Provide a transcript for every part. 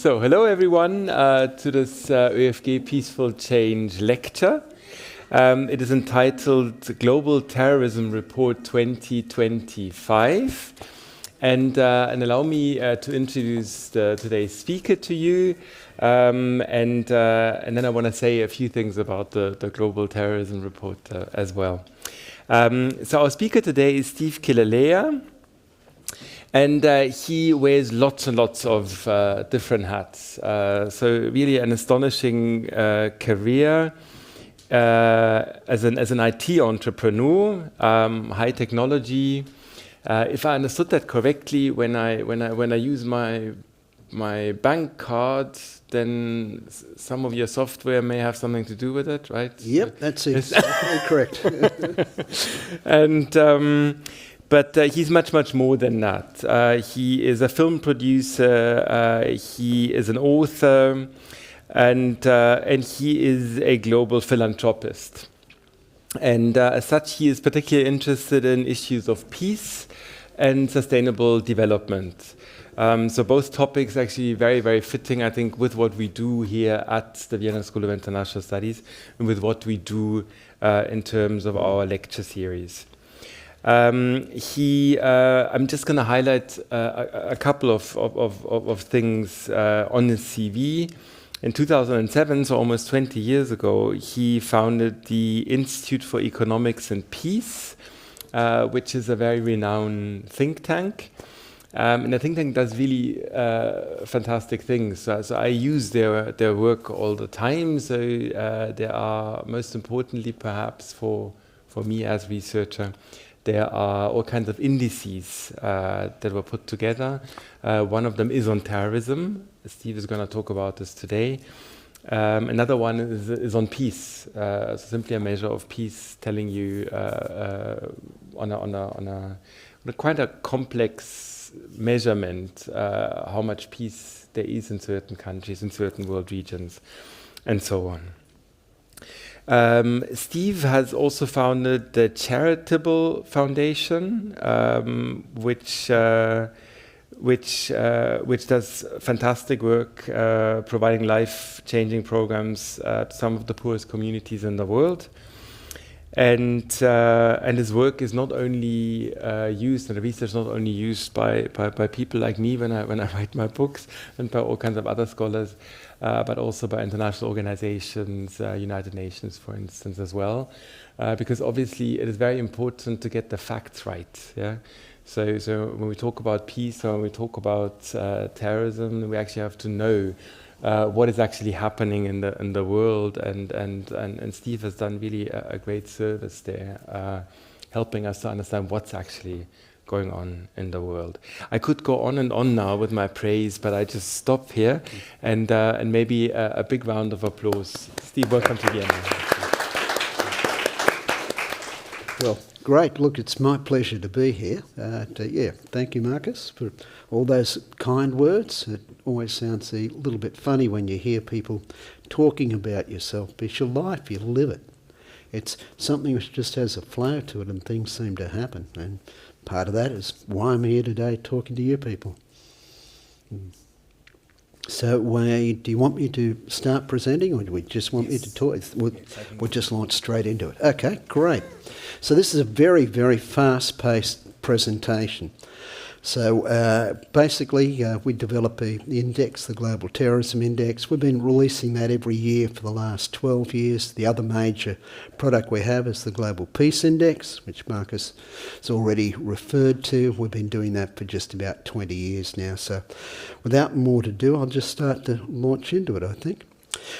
So, hello everyone to this ÖFG Peaceful Change lecture. It is entitled Global Terrorism Report 2025. And allow me to introduce today's speaker to you. And then I want to say a few things about the Global Terrorism Report as well. So our speaker today is Steve Killelea. And he wears lots and lots of different hats. So really an astonishing career as an IT entrepreneur, high technology. If I understood that correctly, when I use my bank card, then some of your software may have something to do with it, right? Yep, that's exactly correct. But he's much more than that. He is a film producer, he is an author, and he is a global philanthropist. And as such, he is particularly interested in issues of peace and sustainable development. So both topics actually very fitting, I think, with what we do here at the Vienna School of International Studies and with what we do in terms of our lecture series. I'm just going to highlight a couple of things on his CV. In 2007, so almost 20 years ago, he founded the Institute for Economics and Peace, which is a very renowned think tank. And the think tank does really fantastic things. So I use their work all the time. So there are, most importantly, perhaps for me as researcher, there are all kinds of indices that were put together. One of them is on terrorism. Steve is going to talk about this today. Another one is on peace. So simply a measure of peace, telling you on a quite a complex measurement how much peace there is in certain countries, in certain world regions, and so on. Steve has also founded the Charitable Foundation, which does fantastic work, providing life-changing programs to some of the poorest communities in the world. And his work is not only used, and the research is not only used by people like me when I write my books, and by all kinds of other scholars, but also by international organizations, United Nations, for instance, as well, because obviously it is very important to get the facts right. Yeah. So when we talk about peace or when we talk about terrorism, we actually have to know what is actually happening in the world, and Steve has done really a great service there, helping us to understand what's actually going on in the world. I could go on and on now with my praise, but I just stop here, and maybe a big round of applause. Steve, welcome to Vienna. Well, great. Look, it's my pleasure to be here. Thank you, Marcus, for all those kind words. It always sounds a little bit funny when you hear people talking about yourself, but it's your life, you live it. It's something which just has a flow to it, and things seem to happen. And part of that is why I'm here today talking to you people. So do you want me to start presenting, or do we just want me to talk? We'll just launch straight into it. Okay, great. So this is a very fast-paced presentation. So basically, we develop the index, the Global Terrorism Index. We've been releasing that every year for the last 12 years. The other major product we have is the Global Peace Index, which Marcus has already referred to. We've been doing that for just about 20 years now. So without more to do, I'll just start to launch into it, I think.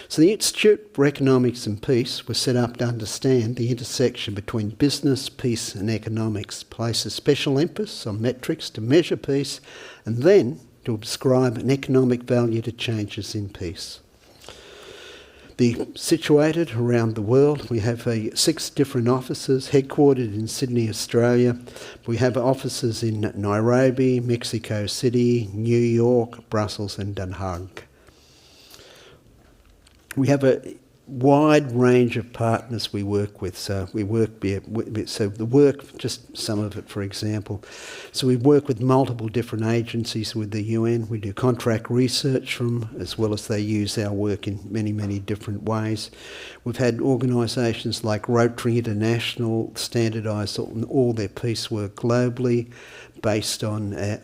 So the Institute for Economics and Peace was set up to understand the intersection between business, peace and economics, places special emphasis on metrics to measure peace, and then to ascribe an economic value to changes in peace. Situated around the world, we have 6 different offices, headquartered in Sydney, Australia. We have offices in Nairobi, Mexico City, New York, Brussels and Den Haag. We have wide range of partners we work with. So we work so the work, just some of it, for example. So we work with multiple different agencies with the UN. We do contract research from, as well as they use our work in many, many different ways. We've had organisations like Rotary International standardise all their peace work globally, based on our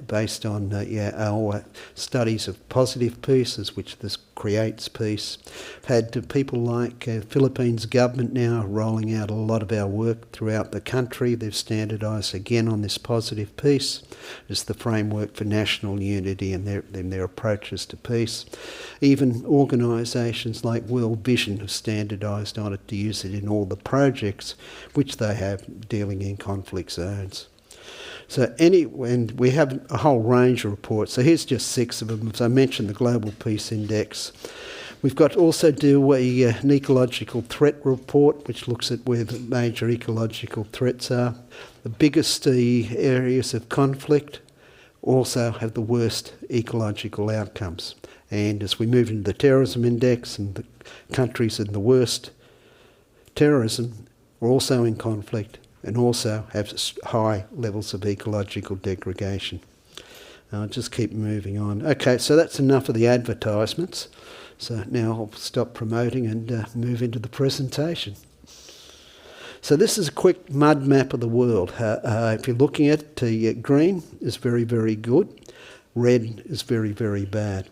studies of positive peace, which this creates peace. Had people like Philippines government now rolling out a lot of our work throughout the country. They've standardised again on this positive peace as the framework for national unity and their approaches to peace. Even organisations like World Vision have standardised on it to use it in all the projects which they have dealing in conflict zones. So and we have a whole range of reports. So here's just 6 of them. As I mentioned, the Global Peace Index. We've got also an ecological threat report, which looks at where the major ecological threats are. The biggest areas of conflict also have the worst ecological outcomes. And as we move into the Terrorism Index, and the countries in the worst terrorism are also in conflict, and also have high levels of ecological degradation. I'll just keep moving on. Okay, so that's enough of the advertisements. So now I'll stop promoting and move into the presentation. So this is a quick mud map of the world. If you're looking at it, green is very, very good. Red is very, very bad.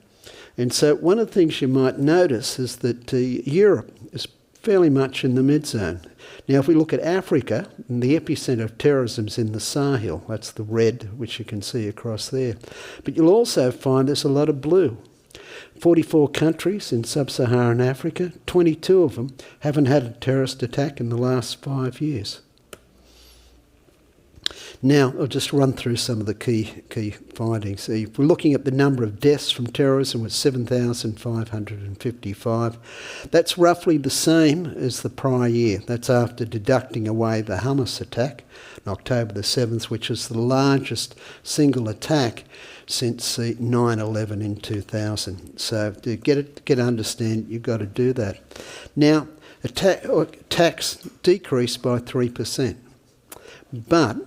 And so one of the things you might notice is that Europe is fairly much in the mid-zone. Now, if we look at Africa, the epicentre of terrorism is in the Sahel. That's the red, which you can see across there. But you'll also find there's a lot of blue. 44 countries in sub-Saharan Africa, 22 of them haven't had a terrorist attack in the last 5 years. Now, I'll just run through some of the key findings. So if we're looking at the number of deaths from terrorism, was 7,555. That's roughly the same as the prior year. That's after deducting away the Hamas attack on October the 7th, which was the largest single attack since 9/11 in 2000. So to get understand, you've got to do that. Now, attacks decreased by 3%. But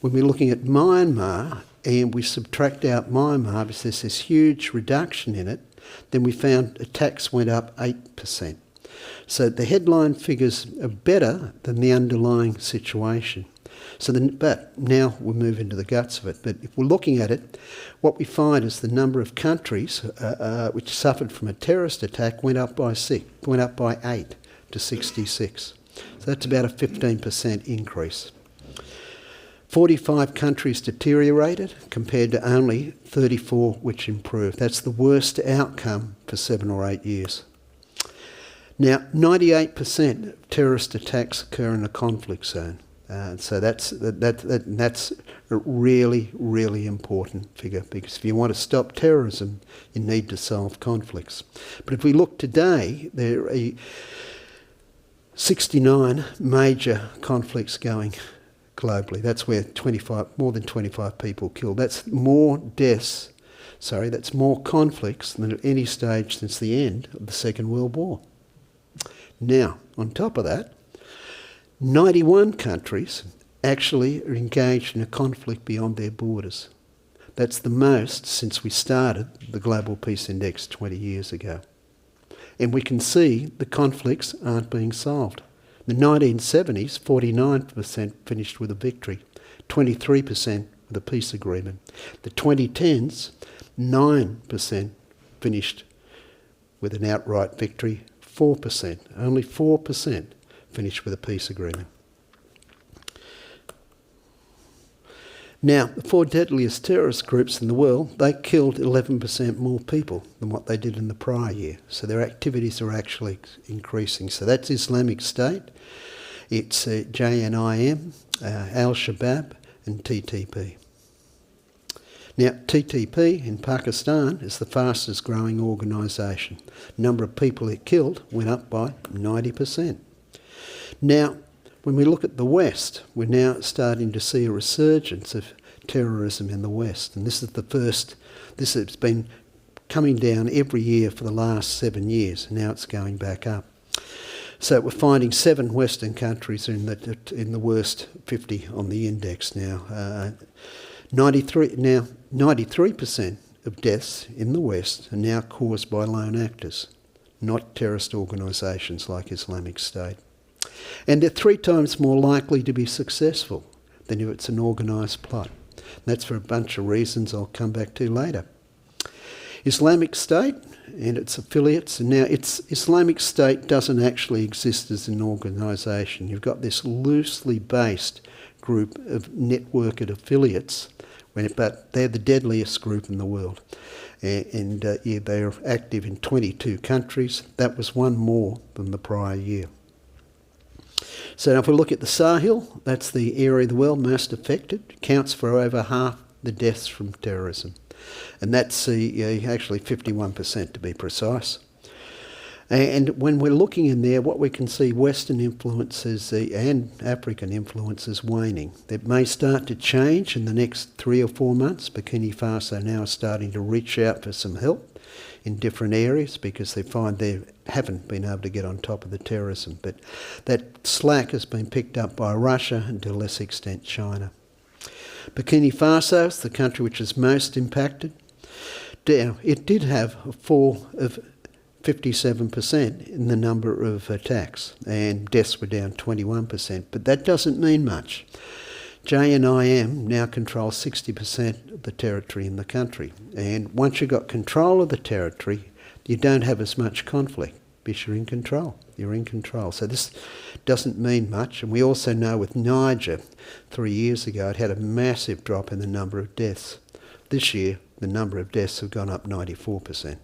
when we're looking at Myanmar and we subtract out Myanmar because there's this huge reduction in it, then we found attacks went up 8%. So the headline figures are better than the underlying situation. But now we'll move into the guts of it. But if we're looking at it, what we find is the number of countries which suffered from a terrorist attack went up by 8 to 66. So that's about a 15% increase. 45 countries deteriorated compared to only 34 which improved. That's the worst outcome for 7 or 8 years. Now, 98% of terrorist attacks occur in a conflict zone. So that's a really, really important figure, because if you want to stop terrorism, you need to solve conflicts. But if we look today, there are 69 major conflicts going globally. That's where more than 25 people killed. That's more deaths, that's more conflicts than at any stage since the end of the Second World War. Now, on top of that, 91 countries actually are engaged in a conflict beyond their borders. That's the most since we started the Global Peace Index 20 years ago. And we can see the conflicts aren't being solved. In the 1970s, 49% finished with a victory, 23% with a peace agreement. The 2010s, 9% finished with an outright victory, 4%, only 4% finished with a peace agreement. Now, the 4 deadliest terrorist groups in the world, they killed 11% more people than what they did in the prior year. So their activities are actually increasing. So that's Islamic State, it's JNIM, Al-Shabaab and TTP. Now, TTP in Pakistan is the fastest growing organisation. Number of people it killed went up by 90%. Now, when we look at the West, we're now starting to see a resurgence of terrorism in the West. And this has been coming down every year for the last 7 years, and now it's going back up. So we're finding 7 Western countries in the worst 50 on the index now. 93% of deaths in the West are now caused by lone actors, not terrorist organisations like Islamic State. And they're 3 times more likely to be successful than if it's an organised plot. And that's for a bunch of reasons I'll come back to later. Islamic State and its affiliates, and now Islamic State doesn't actually exist as an organisation. You've got this loosely based group of networked affiliates, but they're the deadliest group in the world. And they're active in 22 countries. That was 1 more than the prior year. So now if we look at the Sahel, that's the area of the world most affected. It counts for over half the deaths from terrorism. And that's actually 51% to be precise. And when we're looking in there, what we can see, Western influences and African influences waning. It may start to change in the next 3 or 4 months. Burkina Faso now is starting to reach out for some help in different areas because they find they haven't been able to get on top of the terrorism. But that slack has been picked up by Russia and to a less extent China. Burkina Faso is the country which is most impacted. It did have a fall of 57% in the number of attacks, and deaths were down 21%, but that doesn't mean much. JNIM now controls 60% of the territory in the country, and once you've got control of the territory, you don't have as much conflict because you're in control. You're in control. So this doesn't mean much, and we also know with Niger 3 years ago it had a massive drop in the number of deaths. This year the number of deaths have gone up 94%.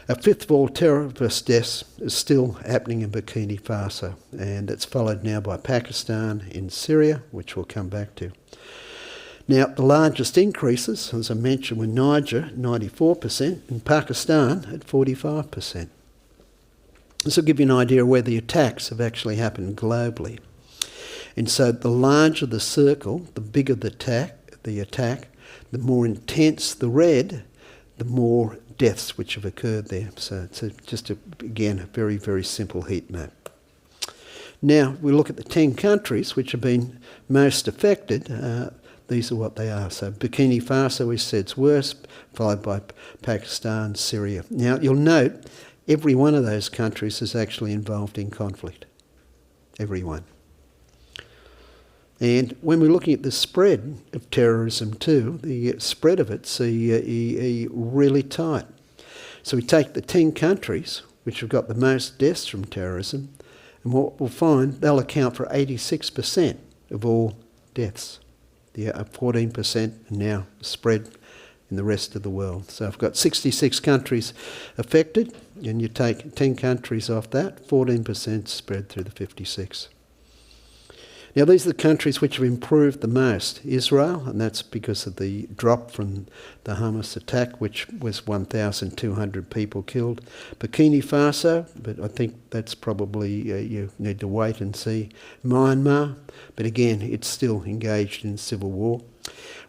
A fifth of all terrorist deaths is still happening in Burkina Faso, and it's followed now by Pakistan in Syria, which we'll come back to. Now, the largest increases, as I mentioned, were Niger, 94%, and Pakistan at 45%. This will give you an idea of where the attacks have actually happened globally. And so the larger the circle, the bigger the attack, the more intense the red, the more deaths which have occurred there. So it's again, a very, very simple heat map. Now, we look at the 10 countries which have been most affected. These are what they are. So Burkina Faso, we said, is worst, followed by Pakistan, Syria. Now, you'll note every one of those countries is actually involved in conflict. Every one. And when we're looking at the spread of terrorism too, the spread of it's really tight. So we take the 10 countries which have got the most deaths from terrorism, and what we'll find, they'll account for 86% of all deaths. 14% are now spread in the rest of the world. So I've got 66 countries affected, and you take 10 countries off that, 14% spread through the 56. Now, these are the countries which have improved the most. Israel, and that's because of the drop from the Hamas attack, which was 1,200 people killed. Burkina Faso, but I think that's probably, you need to wait and see. Myanmar, but again, it's still engaged in civil war.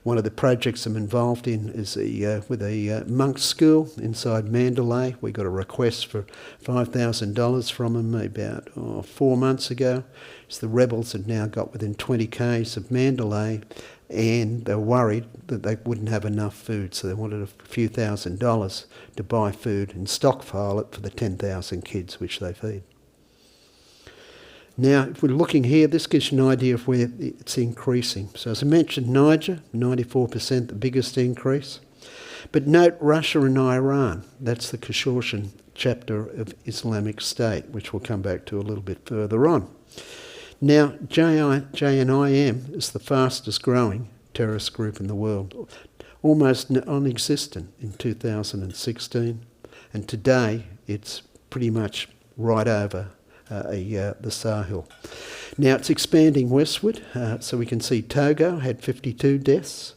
One of the projects I'm involved in is with a monk school inside Mandalay. We got a request for $5,000 from them about 4 months ago. So the rebels had now got within 20 k's of Mandalay, and they were worried that they wouldn't have enough food, so they wanted a few $1,000s to buy food and stockpile it for the 10,000 kids which they feed. Now, if we're looking here, this gives you an idea of where it's increasing. So as I mentioned, Niger, 94%, the biggest increase. But note Russia and Iran. That's the Khazarian chapter of Islamic State, which we'll come back to a little bit further on. Now, JNIM is the fastest growing terrorist group in the world, almost non-existent in 2016, and today it's pretty much right over the Sahel. Now it's expanding westward, so we can see Togo had 52 deaths.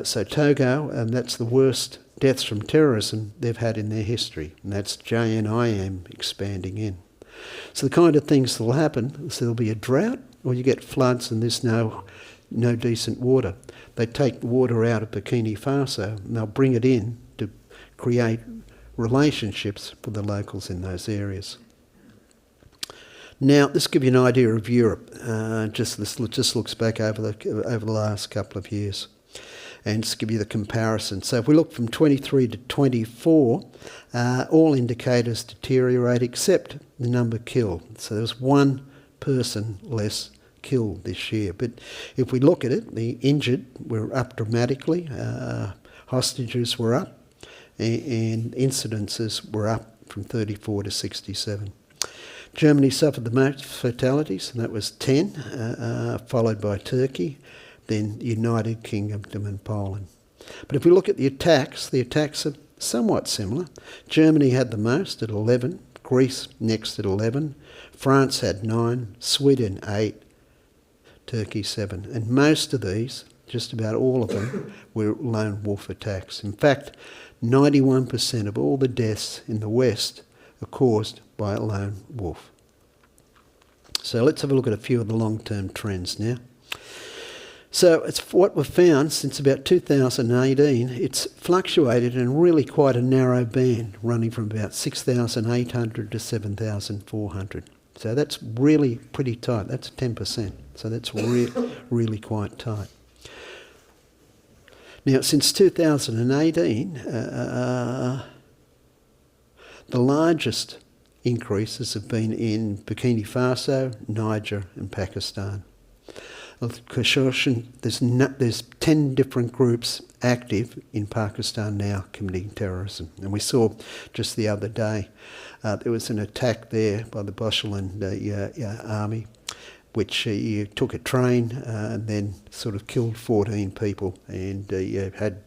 So Togo, that's the worst deaths from terrorism they've had in their history, and that's JNIM expanding in. So the kind of things that will happen is there'll be a drought, or you get floods and there's no decent water. They take the water out of Burkina Faso and they'll bring it in to create relationships with the locals in those areas. Now, this gives you an idea of Europe. Just looks back over the last couple of years, and just give you the comparison. So if we look from 23 to 24, all indicators deteriorate except the number killed. So there was one person less killed this year. But if we look at it, the injured were up dramatically, hostages were up, and incidences were up from 34 to 67. Germany suffered the most fatalities, and that was 10, followed by Turkey, then United Kingdom and Poland. But if we look at the attacks are somewhat similar. Germany had the most at 11, Greece next at 11, France had 9, Sweden 8, Turkey 7. And most of these, just about all of them, were lone wolf attacks. In fact, 91% of all the deaths in the West are caused by a lone wolf. So let's have a look at a few of the long-term trends now. So it's what we've found since about 2018, it's fluctuated in really quite a narrow band, running from about 6,800 to 7,400. So that's really pretty tight. That's 10%. So that's really quite tight. Now, since 2018, the largest increases have been in Burkina Faso, Niger and Pakistan. There's 10 different groups active in Pakistan now committing terrorism. And we saw just the other day there was an attack there by the Boshalan army, which took a train and then sort of killed 14 people and had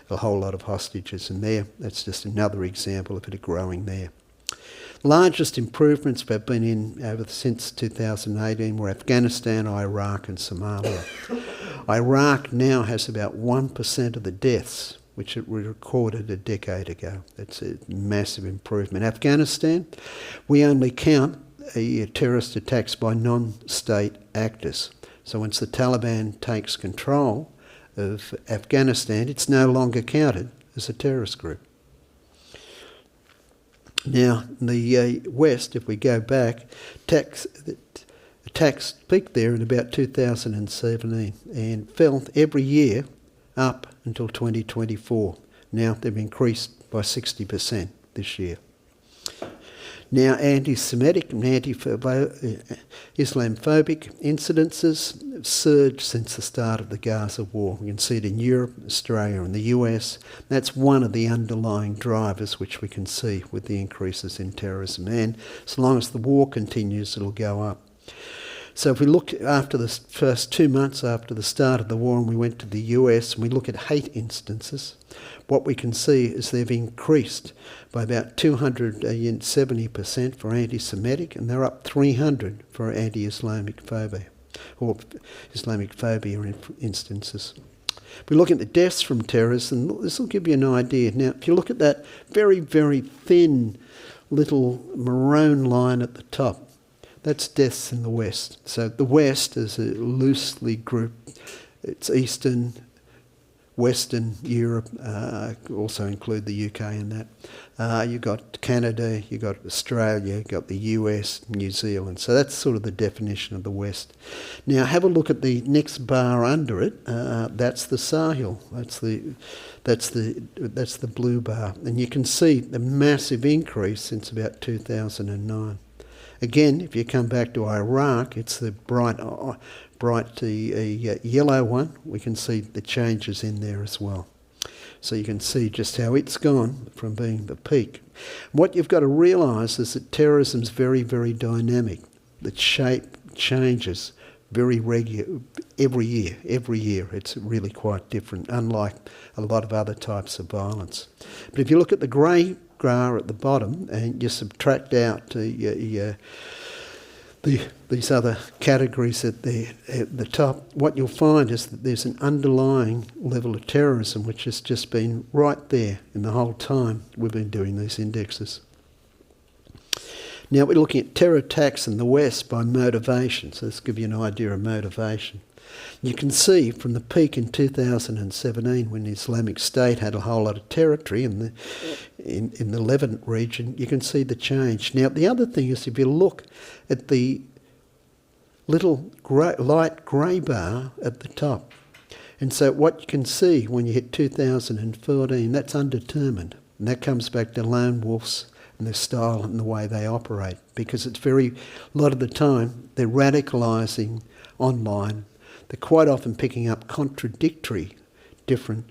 a whole lot of hostages in there. That's just another example of it growing there. Largest improvements we've been in since 2018 were Afghanistan, Iraq and Somalia. Iraq now has about 1% of the deaths which it recorded a decade ago. That's a massive improvement. Afghanistan, we only count terrorist attacks by non-state actors. So once the Taliban takes control of Afghanistan, it's no longer counted as a terrorist group. Now, the West, if we go back, attacks peaked there in about 2017 and fell every year up until 2024. Now they've increased by 60% this year. Now, anti-Semitic and Islamophobic incidences have surged since the start of the Gaza war. You can see it in Europe, Australia and the US. That's one of the underlying drivers which we can see with the increases in terrorism. And as long as the war continues, it'll go up. So if we look after the first 2 months after the start of the war and we went to the US and we look at hate instances, what we can see is they've increased by about 270% for anti-Semitic and they're up 300 for anti-Islamic phobia or Islamic phobia instances. If we look at the deaths from terrorism, this will give you an idea. Now, if you look at that very, very thin little maroon line at the top, that's deaths in the West. So the West is a loosely grouped, it's Eastern, Western Europe, also include the UK in that. You've got Canada, you've got Australia, you've got the US, New Zealand. So that's sort of the definition of the West. Now have a look at the next bar under it. That's the Sahel. That's the blue bar. And you can see the massive increase since about 2009. Again, if you come back to Iraq, it's the bright yellow one. We can see the changes in there as well. So you can see just how it's gone from being the peak. What you've got to realise is that terrorism is very, very dynamic. The shape changes very regular every year. Every year it's really quite different, unlike a lot of other types of violence. But if you look at the grey bar at the bottom and you subtract out these other categories at the top, what you'll find is that there's an underlying level of terrorism which has just been right there in the whole time we've been doing these indexes. Now we're looking at terror attacks in the West by motivation, so let's give you an idea of motivation. You can see from the peak in 2017 when the Islamic State had a whole lot of territory in the Levant region, you can see the change. Now the other thing is if you look at the little light grey bar at the top, and so what you can see when you hit 2014, that's undetermined. And that comes back to lone wolves and their style and the way they operate, because it's a lot of the time they're radicalising online. They're quite often picking up contradictory different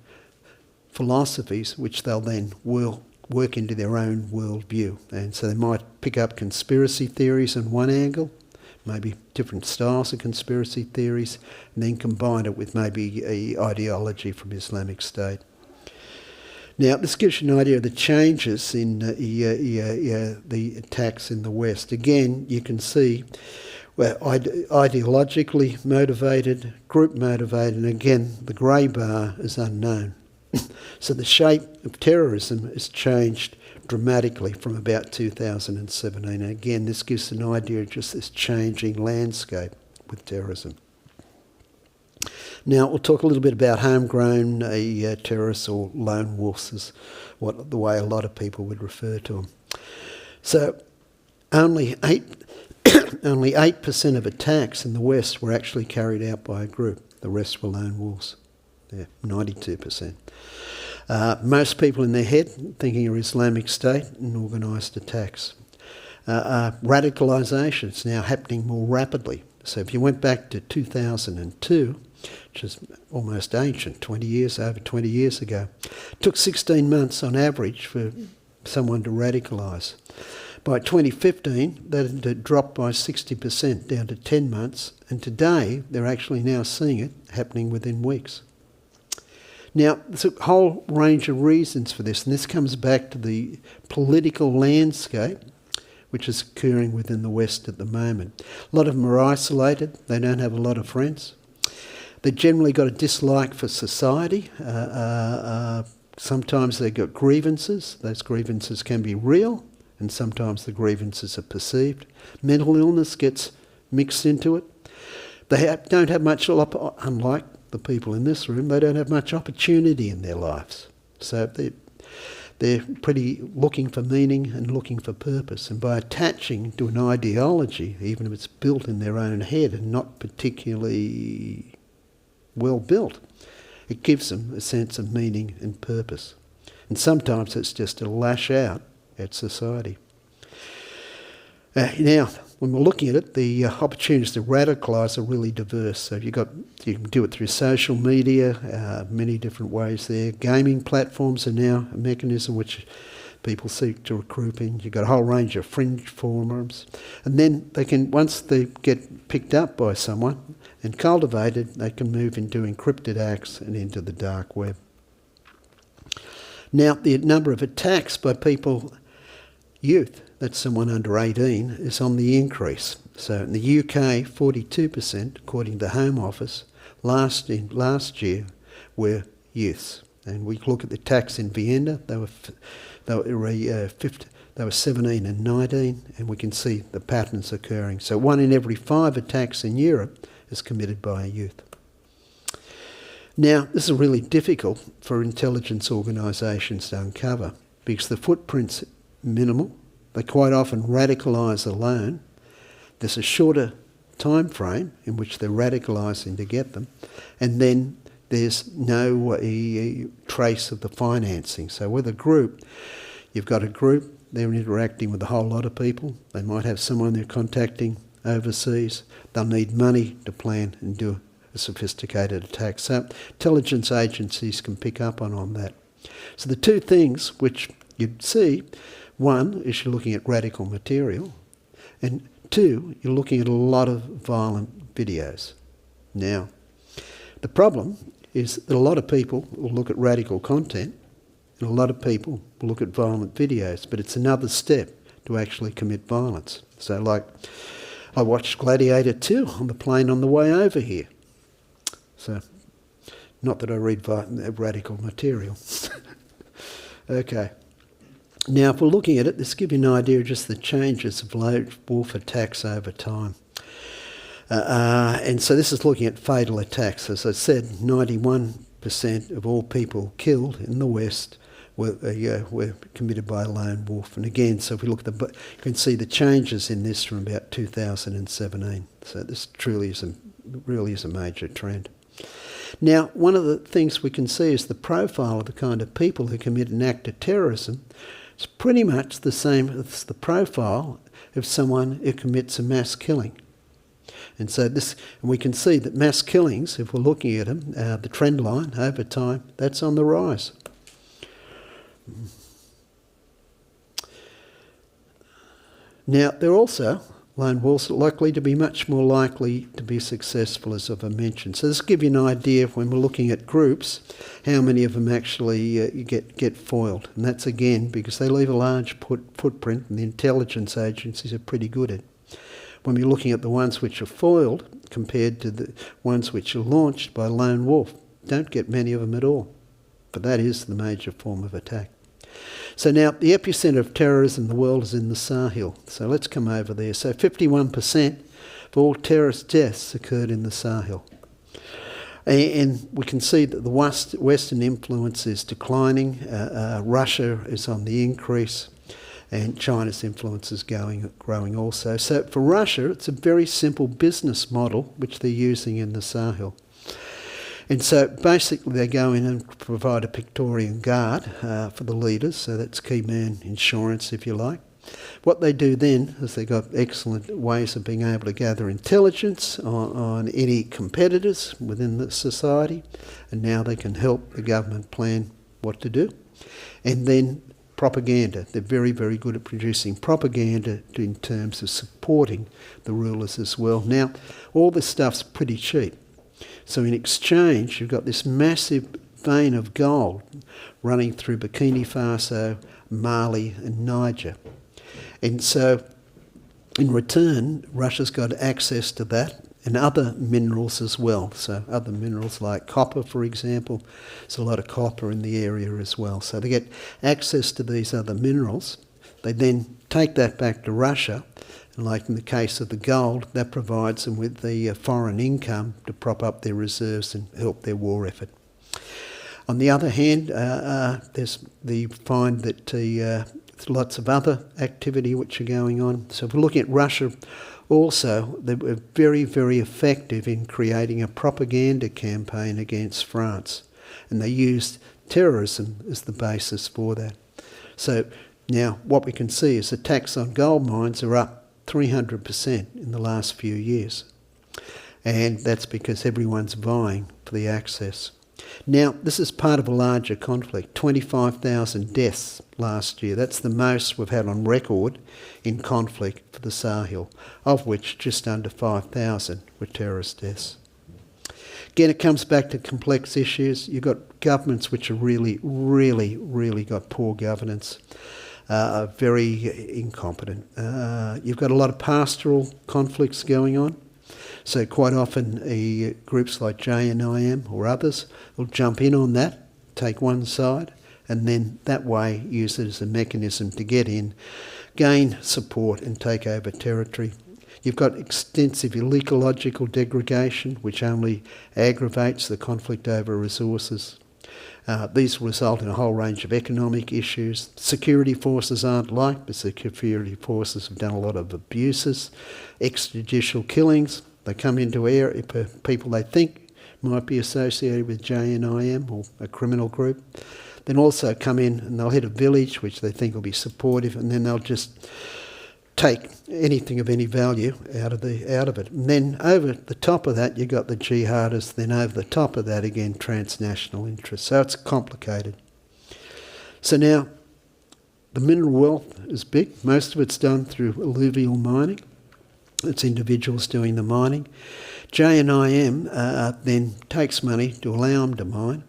philosophies which they'll then work into their own worldview. And so they might pick up conspiracy theories on one angle, maybe different styles of conspiracy theories, and then combine it with maybe an ideology from Islamic State. Now, this gives you an idea of the changes in the attacks in the West. Again, you can see ideologically motivated, group motivated, and again, the grey bar is unknown. So the shape of terrorism has changed dramatically from about 2017. And again, this gives an idea of just this changing landscape with terrorism. Now, we'll talk a little bit about homegrown terrorists, or lone wolves, is the way a lot of people would refer to them. So only 8% of attacks in the West were actually carried out by a group. The rest were lone wolves. Yeah, 92%. Most people in their head thinking of Islamic State and organised attacks. Radicalisation is now happening more rapidly. So if you went back to 2002, which is almost ancient, over 20 years ago, it took 16 months on average for someone to radicalise. By 2015, that had dropped by 60% down to 10 months, and today they're actually now seeing it happening within weeks. Now, there's a whole range of reasons for this, and this comes back to the political landscape which is occurring within the West at the moment. A lot of them are isolated, they don't have a lot of friends. They've generally got a dislike for society. Sometimes they've got grievances. Those grievances can be real, and sometimes the grievances are perceived. Mental illness gets mixed into it. They don't have much, unlike the people in this room, they don't have much opportunity in their lives. So they're pretty looking for meaning and looking for purpose. And by attaching to an ideology, even if it's built in their own head and not particularly well built, it gives them a sense of meaning and purpose. And sometimes it's just to lash out at society. Now, when we're looking at it, the opportunities to radicalise are really diverse. So you can do it through social media, many different ways there. Gaming platforms are now a mechanism which people seek to recruit in. You've got a whole range of fringe forums. And then they can, once they get picked up by someone and cultivated, they can move into encrypted acts and into the dark web. Now, the number of attacks by youth, that's someone under 18, is on the increase. So in the UK, 42%, according to the Home Office, last year were youths. And we look at the attacks in Vienna, they were 17 and 19, and we can see the patterns occurring. So 1 in every 5 attacks in Europe is committed by a youth. Now, this is really difficult for intelligence organisations to uncover because the footprint's minimal. They quite often radicalise alone. There's a shorter time frame in which they're radicalising to get them, and then there's no trace of the financing. So with a group, you've got a group, they're interacting with a whole lot of people. They might have someone they're contacting overseas. They'll need money to plan and do a sophisticated attack. So intelligence agencies can pick up on that. So the two things which you'd see, one is you're looking at radical material, and two, you're looking at a lot of violent videos. Now, the problem is that a lot of people will look at radical content and a lot of people will look at violent videos, but it's another step to actually commit violence. So like, I watched Gladiator 2 on the plane on the way over here. So, not that I read radical material. Okay. Now, if we're looking at it, this gives you an idea of just the changes of lone wolf attacks over time. And so this is looking at fatal attacks. As I said, 91% of all people killed in the West were committed by a lone wolf. And again, so if we look at you can see the changes in this from about 2017. So this really is a major trend. Now, one of the things we can see is the profile of the kind of people who commit an act of terrorism. It's pretty much the same as the profile of someone who commits a mass killing. And so we can see that mass killings, if we're looking at them, the trend line over time, that's on the rise. Now, they're also, lone wolves, likely to be much more likely to be successful, as I've mentioned. So this will give you an idea when we're looking at groups, how many of them actually get foiled. And that's again because they leave a large footprint, and the intelligence agencies are pretty good at it. When we're looking at the ones which are foiled compared to the ones which are launched by lone wolf, don't get many of them at all. But that is the major form of attack. So now the epicentre of terrorism in the world is in the Sahel. So let's come over there. So 51% of all terrorist deaths occurred in the Sahel. And we can see that the Western influence is declining. Russia is on the increase. And China's influence is growing also. So for Russia, it's a very simple business model which they're using in the Sahel. And so basically they go in and provide a Praetorian Guard for the leaders, so that's key man insurance, if you like. What they do then is they've got excellent ways of being able to gather intelligence on any competitors within the society, and now they can help the government plan what to do. And then propaganda. They're very, very good at producing propaganda in terms of supporting the rulers as well. Now, all this stuff's pretty cheap. So in exchange, you've got this massive vein of gold running through Burkina Faso, Mali and Niger. And so in return, Russia's got access to that and other minerals as well. So other minerals like copper, for example. There's a lot of copper in the area as well. So they get access to these other minerals. They then take that back to Russia. And like in the case of the gold, that provides them with the foreign income to prop up their reserves and help their war effort. On the other hand, you find that there's lots of other activity which are going on. So if we're looking at Russia, also, they were very, very effective in creating a propaganda campaign against France. And they used terrorism as the basis for that. So now what we can see is attacks on gold mines are up 300% in the last few years. And that's because everyone's vying for the access. Now, this is part of a larger conflict. 25,000 deaths last year. That's the most we've had on record in conflict for the Sahel, of which just under 5,000 were terrorist deaths. Again, it comes back to complex issues. You've got governments which are really got poor governance, very incompetent. You've got a lot of pastoral conflicts going on. So quite often groups like JNIM or others will jump in on that, take one side, and then that way use it as a mechanism to get in, gain support and take over territory. You've got extensive ecological degradation, which only aggravates the conflict over resources. These result in a whole range of economic issues. Security forces aren't liked, but security forces have done a lot of abuses, extrajudicial killings. They come into people they think might be associated with JNIM or a criminal group. Then also come in and they'll hit a village which they think will be supportive, and then they'll just take anything of any value out of it. And then over the top of that, you've got the jihadists. Then over the top of that, again, transnational interests. So it's complicated. So now, the mineral wealth is big. Most of it's done through alluvial mining. It's individuals doing the mining. JNIM then takes money to allow them to mine,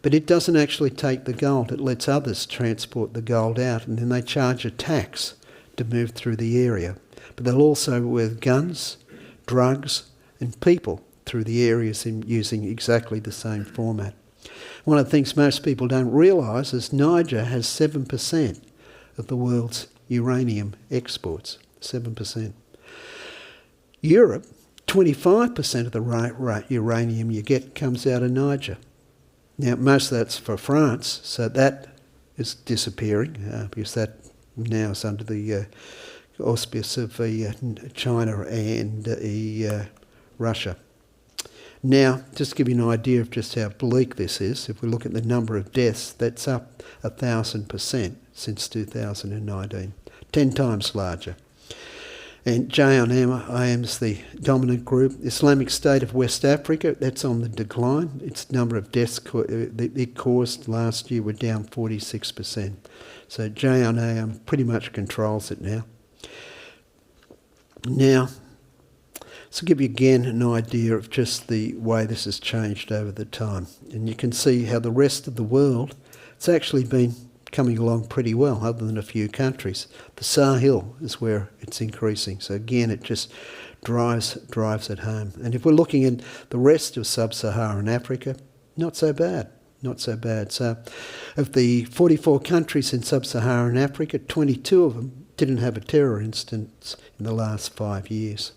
but it doesn't actually take the gold. It lets others transport the gold out, and then they charge a tax to move through the area. But they'll also with guns, drugs and people through the areas using exactly the same format. One of the things most people don't realise is Niger has 7% of the world's uranium exports. 7%. Europe 25% of the uranium you get comes out of Niger. Now, most of that's for France, so that is disappearing because that now is under the auspice of China and Russia. Now, just to give you an idea of just how bleak this is, if we look at the number of deaths, that's up 1,000% since 2019, 10 times larger. And JNM is the dominant group. Islamic State of West Africa, that's on the decline. Its number of deaths it caused last year were down 46%. So JNM pretty much controls it now. Now, to give you again an idea of just the way this has changed over the time. And you can see how the rest of the world, it's actually been coming along pretty well, other than a few countries. The Sahel is where it's increasing. So again, it just drives it home. And if we're looking at the rest of sub-Saharan Africa, not so bad. Not so bad. So of the 44 countries in sub-Saharan Africa, 22 of them didn't have a terror instance in the last 5 years.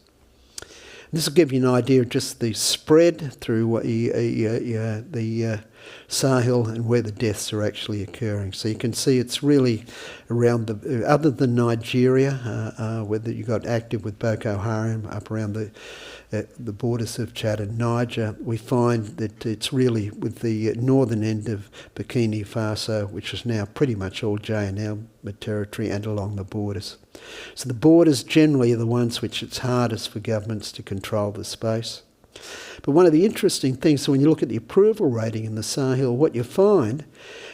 This will give you an idea of just the spread through the Sahel and where the deaths are actually occurring. So you can see it's really around other than Nigeria, where you got active with Boko Haram up around the borders of Chad and Niger, we find that it's really with the northern end of Burkina Faso, which is now pretty much all JNL territory, and along the borders. So the borders generally are the ones which it's hardest for governments to control the space. But one of the interesting things, so when you look at the approval rating in the Sahel, what you find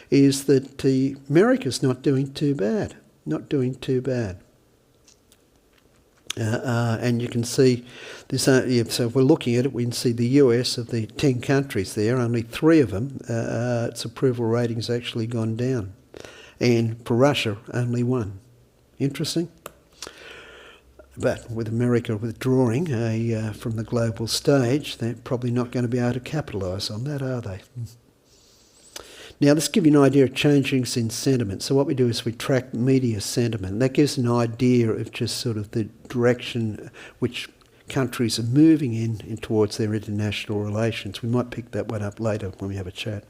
is that America's not doing too bad. Not doing too bad. And you can see this. So if we're looking at it, we can see the US of the 10 countries there, only 3 of them, its approval rating's actually gone down. And for Russia, only 1. Interesting. But with America withdrawing from the global stage, they're probably not going to be able to capitalise on that, are they? Now, let's give you an idea of changes in sentiment. So what we do is we track media sentiment. That gives an idea of just sort of the direction which countries are moving in towards their international relations. We might pick that one up later when we have a chat.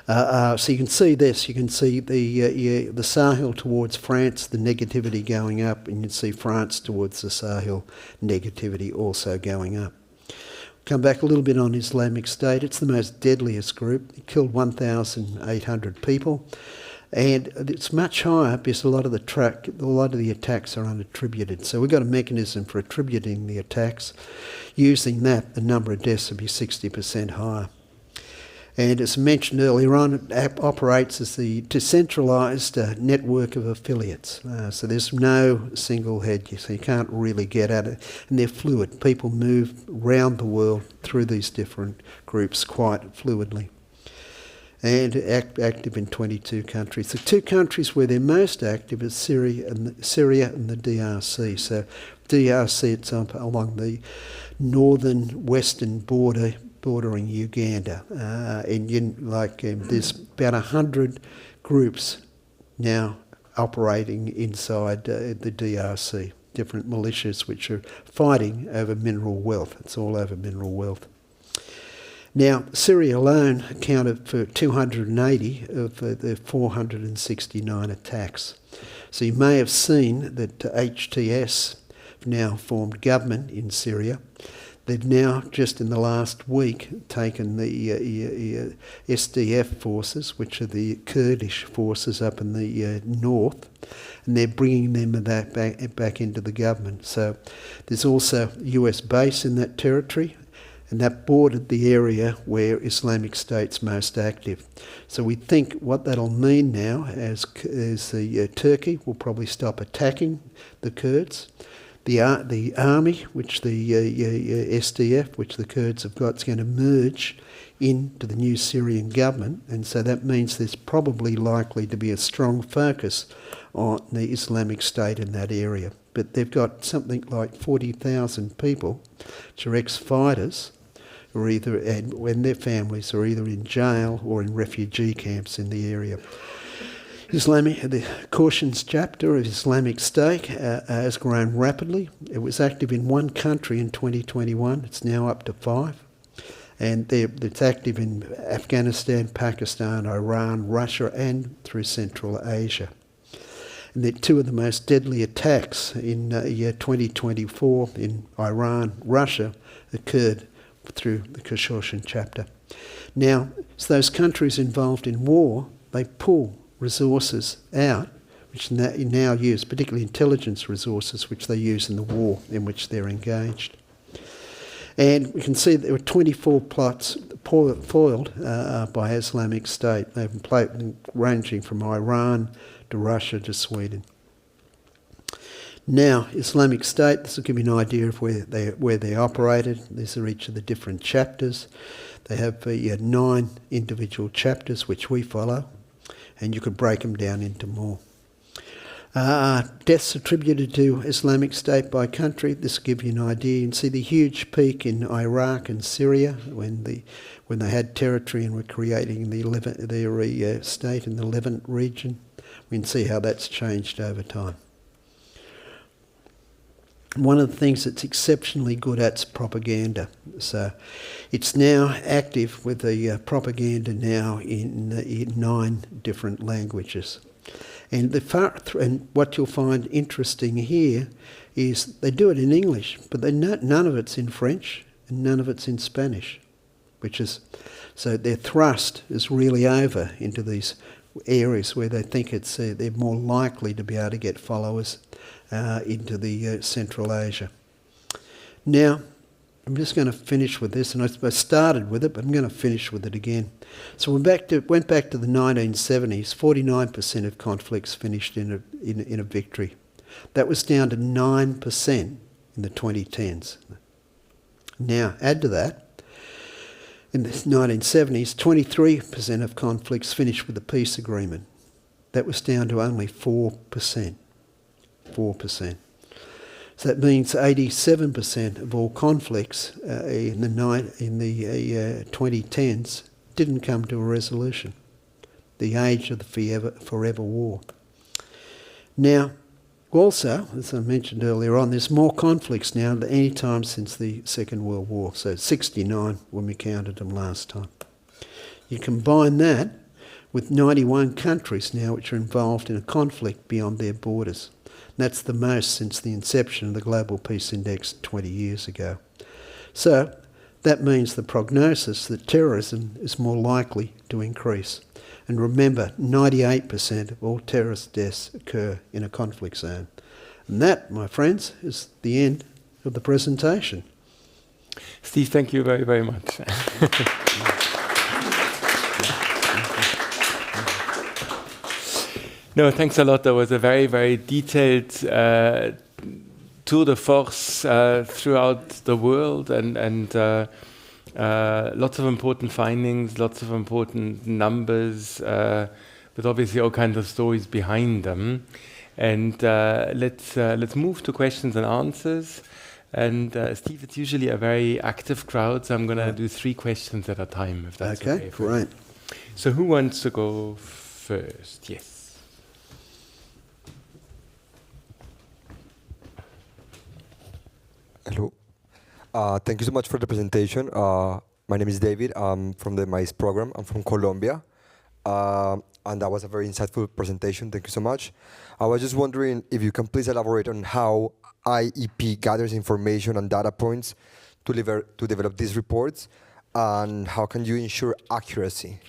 So you can see this. You can see the Sahel towards France, the negativity going up, and you can see France towards the Sahel, negativity also going up. Come back a little bit on Islamic State. It's the most deadliest group. It killed 1,800 people, and it's much higher because a lot of the attacks are unattributed. So we've got a mechanism for attributing the attacks. Using that, the number of deaths will be 60% higher. And as mentioned earlier on, it operates as the decentralised network of affiliates. So there's no single head, so you can't really get at it. And they're fluid. People move around the world through these different groups quite fluidly. And active in 22 countries. The 2 countries where they're most active is Syria and the DRC. So DRC, it's up along the northern western border, bordering Uganda, there's about 100 groups now operating inside the DRC, different militias which are fighting over mineral wealth. It's all over mineral wealth. Now, Syria alone accounted for 280 of the 469 attacks. So you may have seen that HTS have now formed government in Syria. They've now, just in the last week, taken the SDF forces, which are the Kurdish forces up in the north, and they're bringing them back into the government. So there's also a US base in that territory, and that bordered the area where Islamic State's most active. So we think what that'll mean now is the Turkey will probably stop attacking the Kurds. The army, which the SDF, which the Kurds have got, is going to merge into the new Syrian government, and so that means there's probably likely to be a strong focus on the Islamic State in that area. But they've got something like 40,000 people, which are ex-fighters, and their families are either in jail or in refugee camps in the area. The Cautions chapter of Islamic State has grown rapidly. It was active in one country in 2021. It's now up to 5. And it's active in Afghanistan, Pakistan, Iran, Russia, and through Central Asia. And they're 2 of the most deadly attacks in year 2024 in Iran, Russia, occurred through the Cautions chapter. Now, so those countries involved in war, they pull resources out, which now use, particularly intelligence resources, which they use in the war in which they're engaged. And we can see that there were 24 plots foiled by Islamic State. They've been ranging from Iran to Russia to Sweden. Now, Islamic State, this will give you an idea of where they operated. These are each of the different chapters. They have 9 individual chapters which we follow, and you could break them down into more. Deaths attributed to Islamic State by country, this will give you an idea. You can see the huge peak in Iraq and Syria when they had territory and were creating their state in the Levant region. We can see how that's changed over time. One of the things it's exceptionally good at is propaganda. So it's now active with the propaganda now in 9 different languages. And what you'll find interesting here is they do it in English, but none of it's in French and none of it's in Spanish, so their thrust is really over into these areas where they think they're more likely to be able to get followers into the Central Asia. Now, I'm just going to finish with this, and I started with it, but I'm going to finish with it again. So we went back to the 1970s. 49% of conflicts finished in a victory. That was down to 9% in the 2010s. Now, add to that, in the 1970s, 23% of conflicts finished with a peace agreement. That was down to only 4%. 4%. So that means 87% of all conflicts in the 2010s didn't come to a resolution. The age of the forever war. Now, also, as I mentioned earlier on, there's more conflicts now than any time since the Second World War. So 69 when we counted them last time. You combine that with 91 countries now which are involved in a conflict beyond their borders. That's the most since the inception of the Global Peace Index 20 years ago. So that means the prognosis that terrorism is more likely to increase. And remember, 98% of all terrorist deaths occur in a conflict zone. And that, my friends, is the end of the presentation. Steve, thank you very, very much. No, thanks a lot. That was a very, very detailed tour de force throughout the world, and lots of important findings, lots of important numbers, with obviously all kinds of stories behind them. And let's move to questions and answers. And Steve, it's usually a very active crowd, so I'm going to do 3 questions at a time, if that's okay. Okay, great. So who wants to go first? Yes. Hello. Thank you so much for the presentation. My name is David. I'm from the MAIS program. I'm from Colombia. And that was a very insightful presentation. Thank you so much. I was just wondering if you can please elaborate on how IEP gathers information and data points to develop these reports, and how can you ensure accuracy?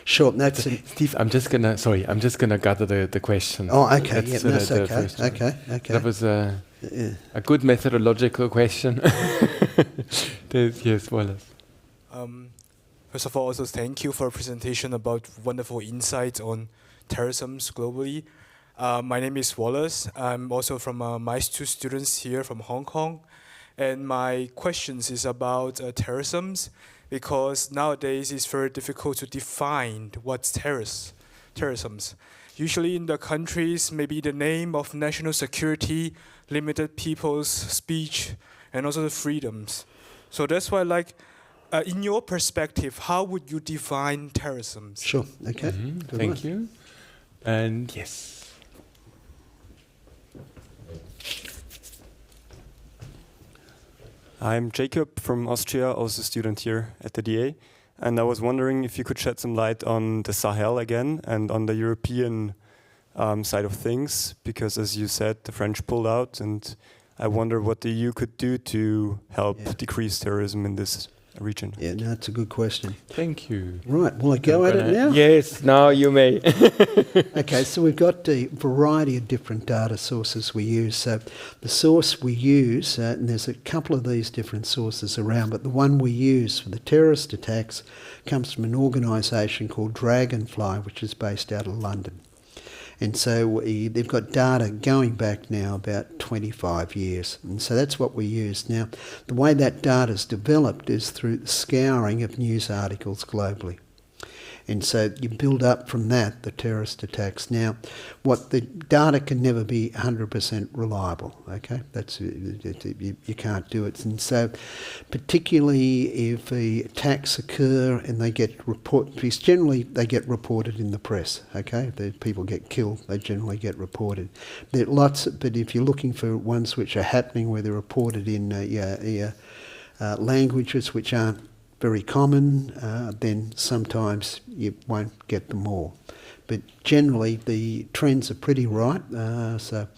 Sure, that's Steve, I'm just gonna gather the question. Oh, okay, that's okay. Okay. That was a good methodological question. Yes, Wallace. First of all, also thank you for a presentation about wonderful insights on terrorism globally. My name is Wallace. I'm also from MAIS 2 students here from Hong Kong. And my questions is about terrorism, because nowadays it's very difficult to define what's terrorism. Usually in the countries, maybe the name of national security, limited people's speech, and also the freedoms. So that's why, in your perspective, how would you define terrorism? Sure, okay. Thank you. And yes. I'm Jacob from Austria, also a student here at the DA. And I was wondering if you could shed some light on the Sahel again and on the European side of things, because as you said, the French pulled out, and I wonder what the EU could do to help decrease terrorism in this region. Yeah, no, that's a good question. Thank you. Right, will I go at it now? Yes, now you may. Okay, so we've got a variety of different data sources we use. So the source we use, and there's a couple of these different sources around, but the one we use for the terrorist attacks comes from an organisation called Dragonfly, which is based out of London. And so they've got data going back now about 25 years. And so that's what we use. Now, the way that data's developed is through the scouring of news articles globally. And so you build up from that, the terrorist attacks. Now, what the data can never be 100% reliable, okay? That's you can't do it. And so particularly if the attacks occur and they get reported, because generally they get reported in the press, okay? The people get killed, they generally get reported. There are lots, but if you're looking for ones which are happening where they're reported in languages which aren't very common, then sometimes you won't get them all. But generally the trends are pretty right. So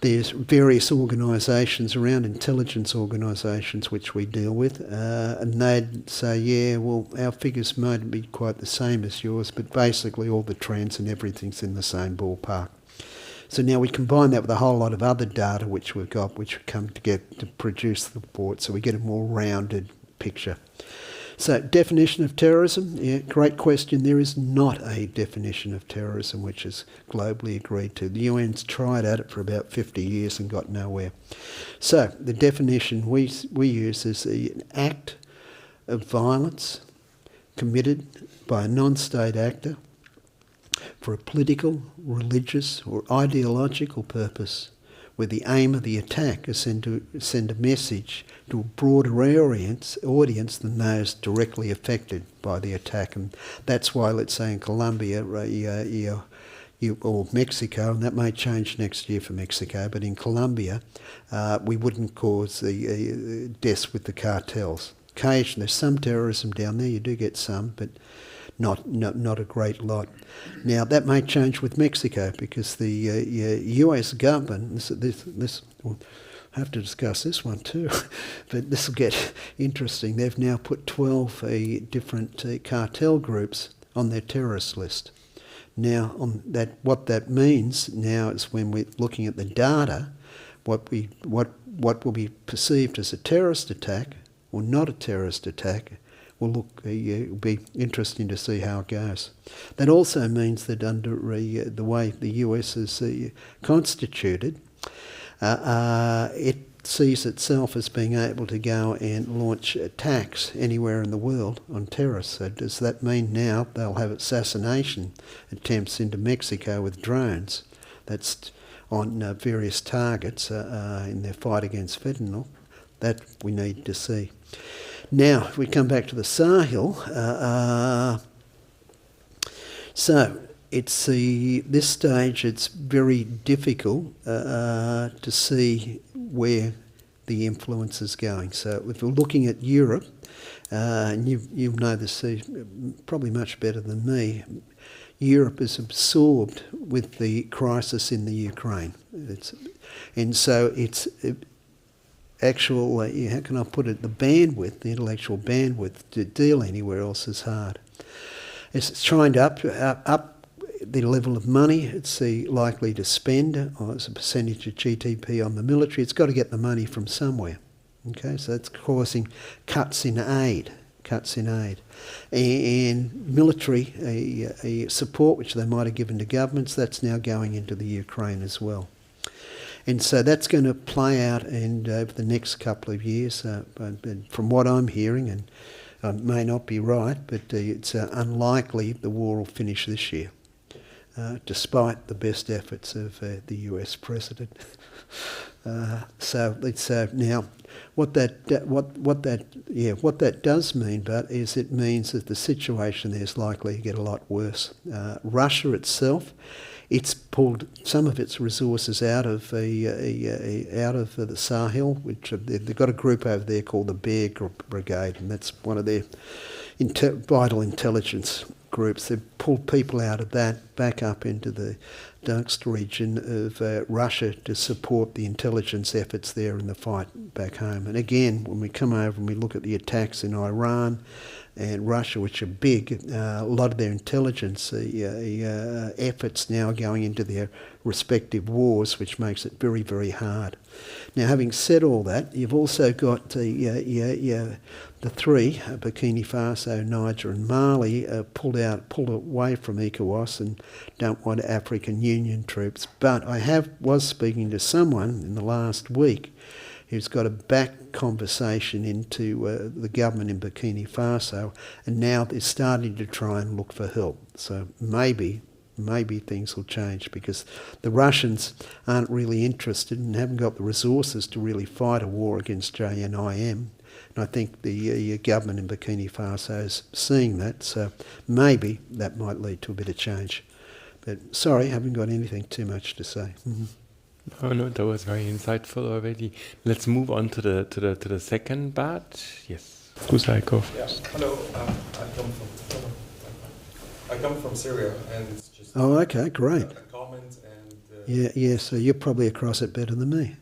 there's various organisations around, intelligence organisations, which we deal with, and they'd say, yeah, well, our figures might be quite the same as yours, but basically all the trends and everything's in the same ballpark. So now we combine that with a whole lot of other data which we've got, which come together to produce the report, so we get a more rounded picture. So, definition of terrorism, yeah, great question. There is not a definition of terrorism which is globally agreed to. The UN's tried at it for about 50 years and got nowhere. So, the definition we use is an act of violence committed by a non-state actor for a political, religious or ideological purpose, where the aim of the attack is to send a message to a broader audience than those directly affected by the attack. And that's why, let's say in Colombia or Mexico, and that may change next year for Mexico, but in Colombia we wouldn't cause the deaths with the cartels. Occasionally there's some terrorism down there, you do get some, but not a great lot. Now that may change with Mexico because the US government, this we'll have to discuss this one too, but this will get interesting. They've now put 12 different cartel groups on their terrorist list. Now, what that means now is when we're looking at the data, what will be perceived as a terrorist attack or not a terrorist attack. It'll be interesting to see how it goes. That also means that under the way the US is constituted, it sees itself as being able to go and launch attacks anywhere in the world on terrorists. So does that mean now they'll have assassination attempts into Mexico with drones? That's on various targets in their fight against fentanyl. That we need to see. Now, if we come back to the Sahel, so it's this stage it's very difficult to see where the influence is going. So if we're looking at Europe, and you'll know this probably much better than me, Europe is absorbed with the crisis in the Ukraine. And so it's actual, how can I put it, the bandwidth, the intellectual bandwidth to deal anywhere else is hard. It's trying to up the level of money it's likely to spend as a percentage of GDP on the military. It's got to get the money from somewhere. Okay, so it's causing cuts in aid. And military support, which they might have given to governments, that's now going into the Ukraine as well. And so that's going to play out over the next couple of years. From what I'm hearing, and I may not be right, but it's unlikely the war will finish this year. despite the best efforts of the US President. So let's now, what that does mean, but is it means that the situation there is likely to get a lot worse. Russia itself, it's pulled some of its resources out of the Sahel, which they've got a group over there called the Bear Brigade, and that's one of their vital intelligence groups. They've pulled people out of that back up into the Donetsk region of Russia to support the intelligence efforts there in the fight back home. And again, when we come over and we look at the attacks in Iran and Russia, which are big, a lot of their intelligence efforts now going into their respective wars, which makes it very, very hard. Now, having said all that, you've also got the three, Burkina Faso, Niger and Mali, pulled away from ECOWAS and don't want African Union troops. But I was speaking to someone in the last week who's got a back conversation into the government in Burkina Faso, and now they're starting to try and look for help. So maybe things will change, because the Russians aren't really interested and haven't got the resources to really fight a war against JNIM. And I think the government in Burkina Faso is seeing that, so maybe that might lead to a bit of change. But sorry, I haven't got anything too much to say. Mm-hmm. Oh no, that was very insightful already. Let's move on to the second batch. Yes, Kusaiko. Yeah. Hello, I come from Syria, and it's just okay, great. A comment and yeah. So you're probably across it better than me.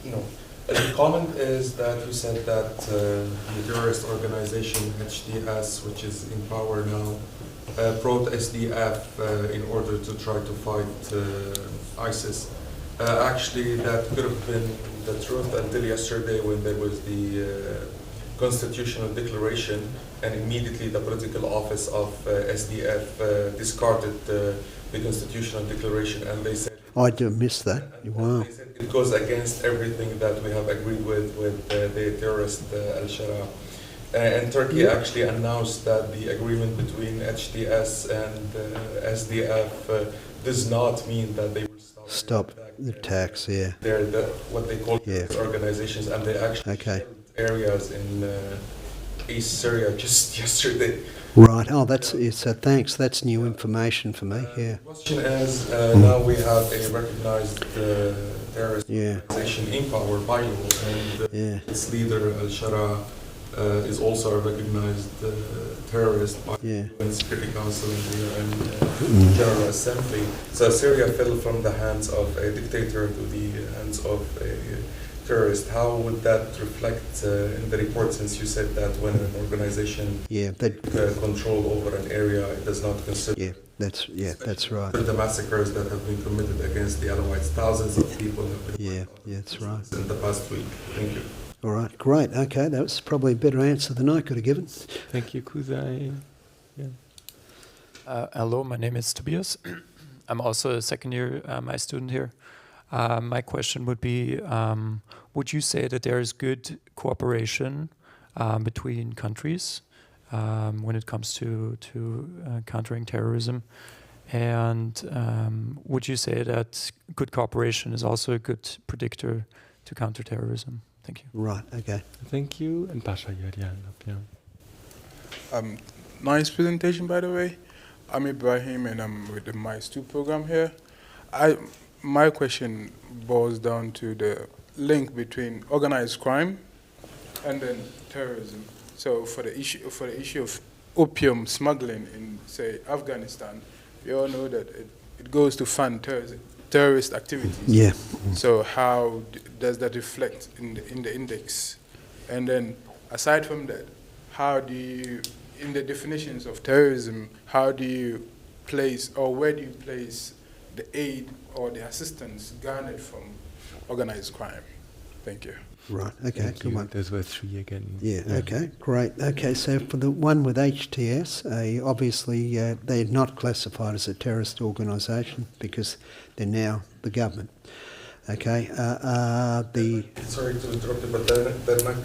No, the comment is that you said that the terrorist organization HTS, which is in power now, brought SDF in order to try to fight ISIS. Actually, that could have been the truth until yesterday, when there was the constitutional declaration, and immediately the political office of SDF discarded the constitutional declaration, and they said... I do miss that. Wow. They said it goes against everything that we have agreed with the terrorist Al-Sharaa. And Turkey actually announced that the agreement between HTS and SDF does not mean that they will stop the attacks. Yeah. They're what they call organizations, and they actually shelled areas in East Syria just yesterday. Right. Oh, so thanks. That's new information for me. Yeah. The question is, now we have a recognized terrorist organization in power by law, and its leader Al-Sharaa is also a recognized terrorist by the UN Security Council and General Assembly. So Syria fell from the hands of a dictator to the hands of a terrorist. How would that reflect in the report, since you said that when an organization control over an area, it does not consider... That's right. The massacres that have been committed against the Alawites, thousands of people have been that's right. in the past week. Thank you. All right, great. Okay, that was probably a better answer than I could have given. Thank you, Kuzai. Hello, my name is Tobias. I'm also a second-year my student here. My question would be, would you say that there is good cooperation between countries when it comes to countering terrorism? And would you say that good cooperation is also a good predictor to counter terrorism? Thank you. Right, okay. Thank you. And Pasha, you had your hand up, Nice presentation, by the way. I'm Ibrahim, and I'm with the MICE 2 program here. My question boils down to the link between organized crime and then terrorism. So for the issue of opium smuggling in, say, Afghanistan, we all know that it goes to fund terrorist activities. Yeah. So how does that reflect in the index? And then aside from that, how do you, in the definitions of terrorism, how do you place, or where do you place the aid or the assistance garnered from organized crime? Thank you. Right, okay, good one. Those were three again. Yeah, okay, great. Okay, so for the one with HTS, obviously they're not classified as a terrorist organisation because they're now the government. Okay, Sorry to interrupt you, but they're not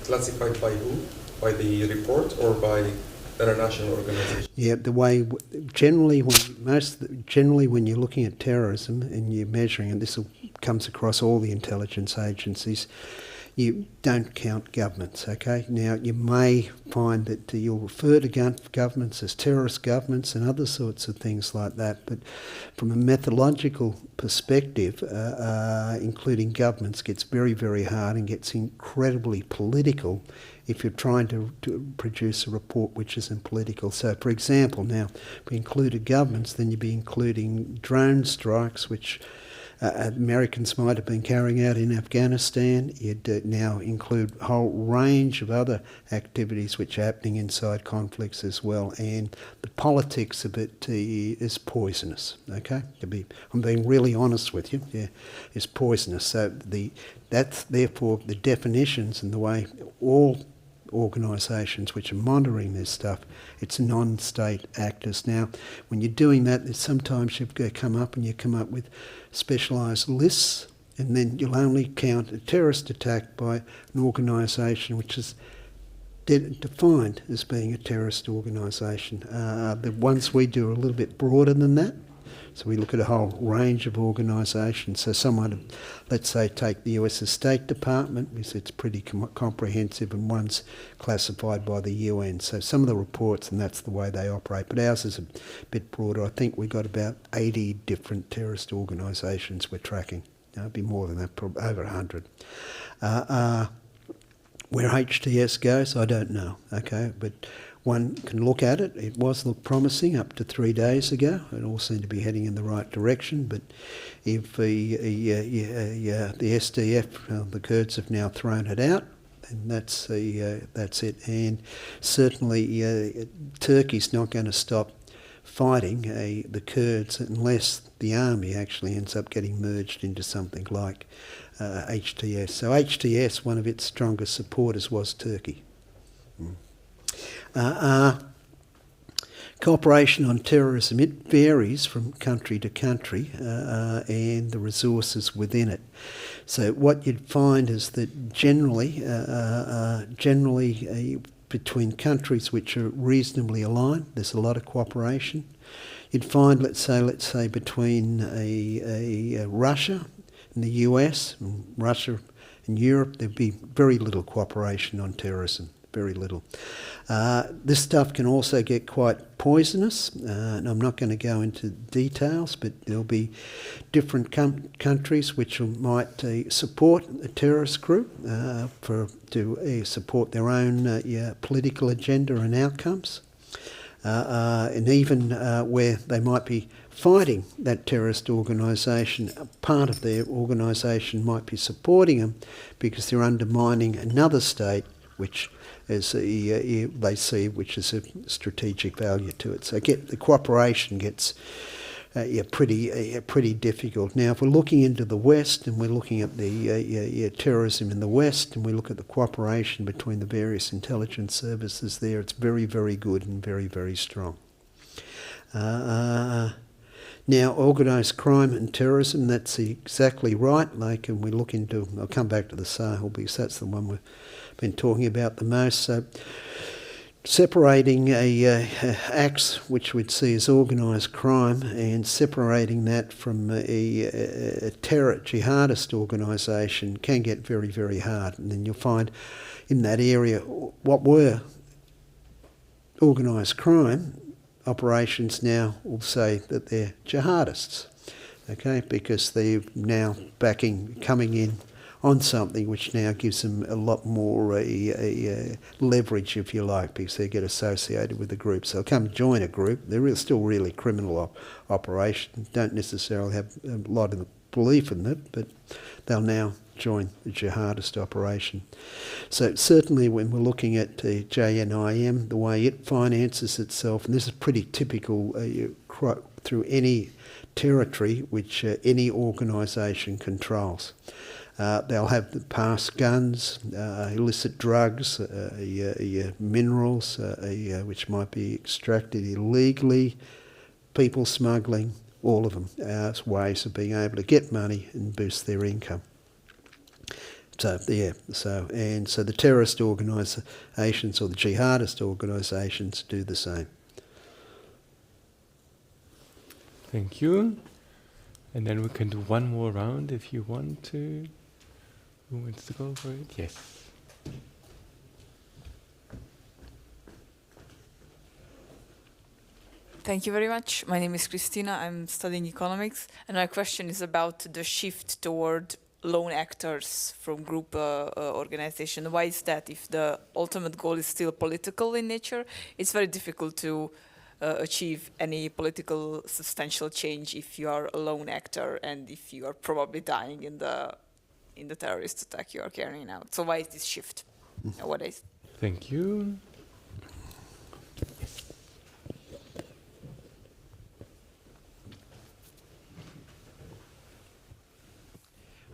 classified by who? By the report or by international organizations? Yeah, the way generally when you're looking at terrorism and you're measuring, and this comes across all the intelligence agencies, you don't count governments, okay? Now, you may find that you'll refer to governments as terrorist governments and other sorts of things like that, but from a methodological perspective, including governments gets very, very hard and gets incredibly political if you're trying to produce a report which isn't political. So, for example, now, if we included governments, then you'd be including drone strikes, which Americans might have been carrying out in Afghanistan. You'd now include a whole range of other activities which are happening inside conflicts as well, and the politics of it is poisonous, okay? I'm being really honest with you, yeah, it's poisonous. So that's therefore the definitions and the way all organisations which are monitoring this stuff, it's non-state actors. Now, when you're doing that, sometimes you've got to come up with specialised lists, and then you'll only count a terrorist attack by an organisation which is defined as being a terrorist organisation. The ones we do are a little bit broader than that. So we look at a whole range of organisations. So someone, let's say, take the US State Department, because it's pretty comprehensive, and one's classified by the UN. So some of the reports, and that's the way they operate. But ours is a bit broader. I think we've got about 80 different terrorist organisations we're tracking. It'd be more than that, probably over 100. Where HTS goes, I don't know, okay? But one can look at it. It looked promising up to 3 days ago. It all seemed to be heading in the right direction. But if the SDF, the Kurds, have now thrown it out, and that's it. And certainly Turkey's not going to stop fighting the Kurds unless the army actually ends up getting merged into something like HTS. So HTS, one of its strongest supporters was Turkey. Cooperation on terrorism, it varies from country to country and the resources within it. So what you'd find is that generally between countries which are reasonably aligned, there's a lot of cooperation. You'd find, let's say between Russia and the US, and Russia and Europe, there'd be very little cooperation on terrorism. Very little. This stuff can also get quite poisonous, and I'm not going to go into details, but there'll be different countries which might support a terrorist group to support their own political agenda and outcomes, and even where they might be fighting that terrorist organisation, part of their organisation might be supporting them because they're undermining another state which as they see, which is a strategic value to it. So the cooperation gets pretty difficult. Now, if we're looking into the West and we're looking at the terrorism in the West, and we look at the cooperation between the various intelligence services there, it's very, very good and very, very strong. Now, organised crime and terrorism, that's exactly right. Like, and we look into, I'll come back to the Sahel because that's the one we've been talking about the most. So separating acts which we'd see as organised crime and separating that from a terror jihadist organisation can get very, very hard. And then you'll find in that area what were organised crime operations now will say that they're jihadists, okay, because they're now coming in on something which now gives them a lot more leverage, if you like, because they get associated with the group. So they'll come join a group. They're still really criminal operations, don't necessarily have a lot of belief in it, but they'll now join the jihadist operation. So certainly when we're looking at JNIM, the way it finances itself, and this is pretty typical through any territory which any organisation controls. They'll have the pass guns, illicit drugs, minerals, which might be extracted illegally, people smuggling, all of them as ways of being able to get money and boost their income. So the terrorist organisations or the jihadist organisations do the same. Thank you. And then we can do one more round if you want to. Who wants to go for it? Yes. Thank you very much. My name is Christina. I'm studying economics, and my question is about the shift toward lone actors from group organization. Why is that? If the ultimate goal is still political in nature, it's very difficult to achieve any political substantial change if you are a lone actor and if you are probably dying in the terrorist attack you are carrying out. So why is this shift nowadays? Thank you.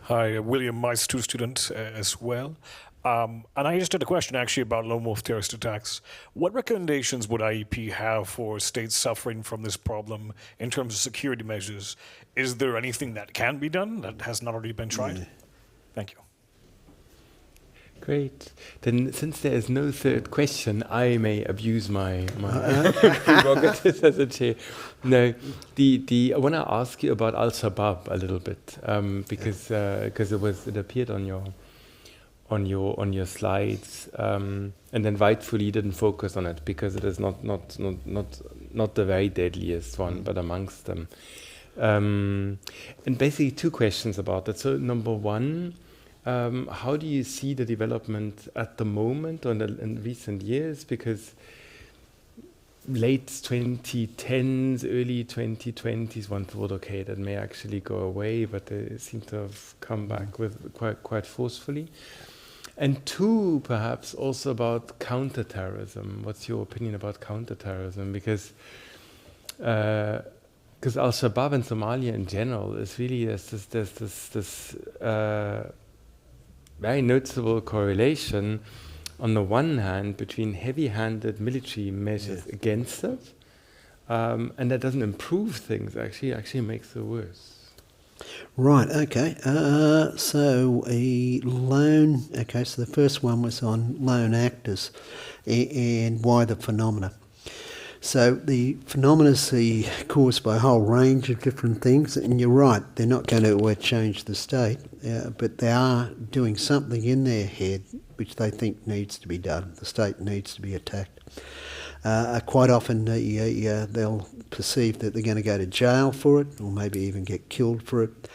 Hi, William, my student as well. And I just had a question actually about lone wolf terrorist attacks. What recommendations would IEP have for states suffering from this problem in terms of security measures? Is there anything that can be done that has not already been tried? Thank you. Great. Then, since there is no third question, I may abuse my prerogatives as a chair. No, I want to ask you about Al-Shabaab a little bit because it appeared on your slides, and then rightfully you didn't focus on it because it is not the very deadliest one, but amongst them. And basically, two questions about that. So, number one. How do you see the development at the moment or in recent years? Because late 2010s, early 2020s, one thought, okay, that may actually go away, but they seem to have come back with quite forcefully. And two, perhaps also about counterterrorism. What's your opinion about counterterrorism? Because Al-Shabaab and Somalia in general is really there's this very noticeable correlation on the one hand between heavy-handed military measures against it, and that doesn't improve things, actually makes it worse. Right, okay. So the first one was on lone actors and why the phenomena. So the phenomena is caused by a whole range of different things, and you're right, they're not going to change the state, but they are doing something in their head which they think needs to be done. The state needs to be attacked. Quite often they'll perceive that they're going to go to jail for it, or maybe even get killed for it.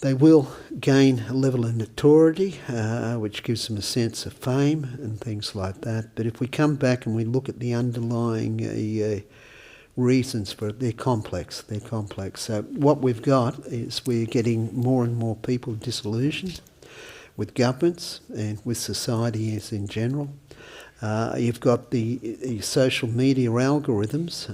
They will gain a level of notoriety, which gives them a sense of fame and things like that. But if we come back and we look at the underlying reasons for it, they're complex. So what we've got is we're getting more and more people disillusioned with governments and with society as in general. You've got the social media algorithms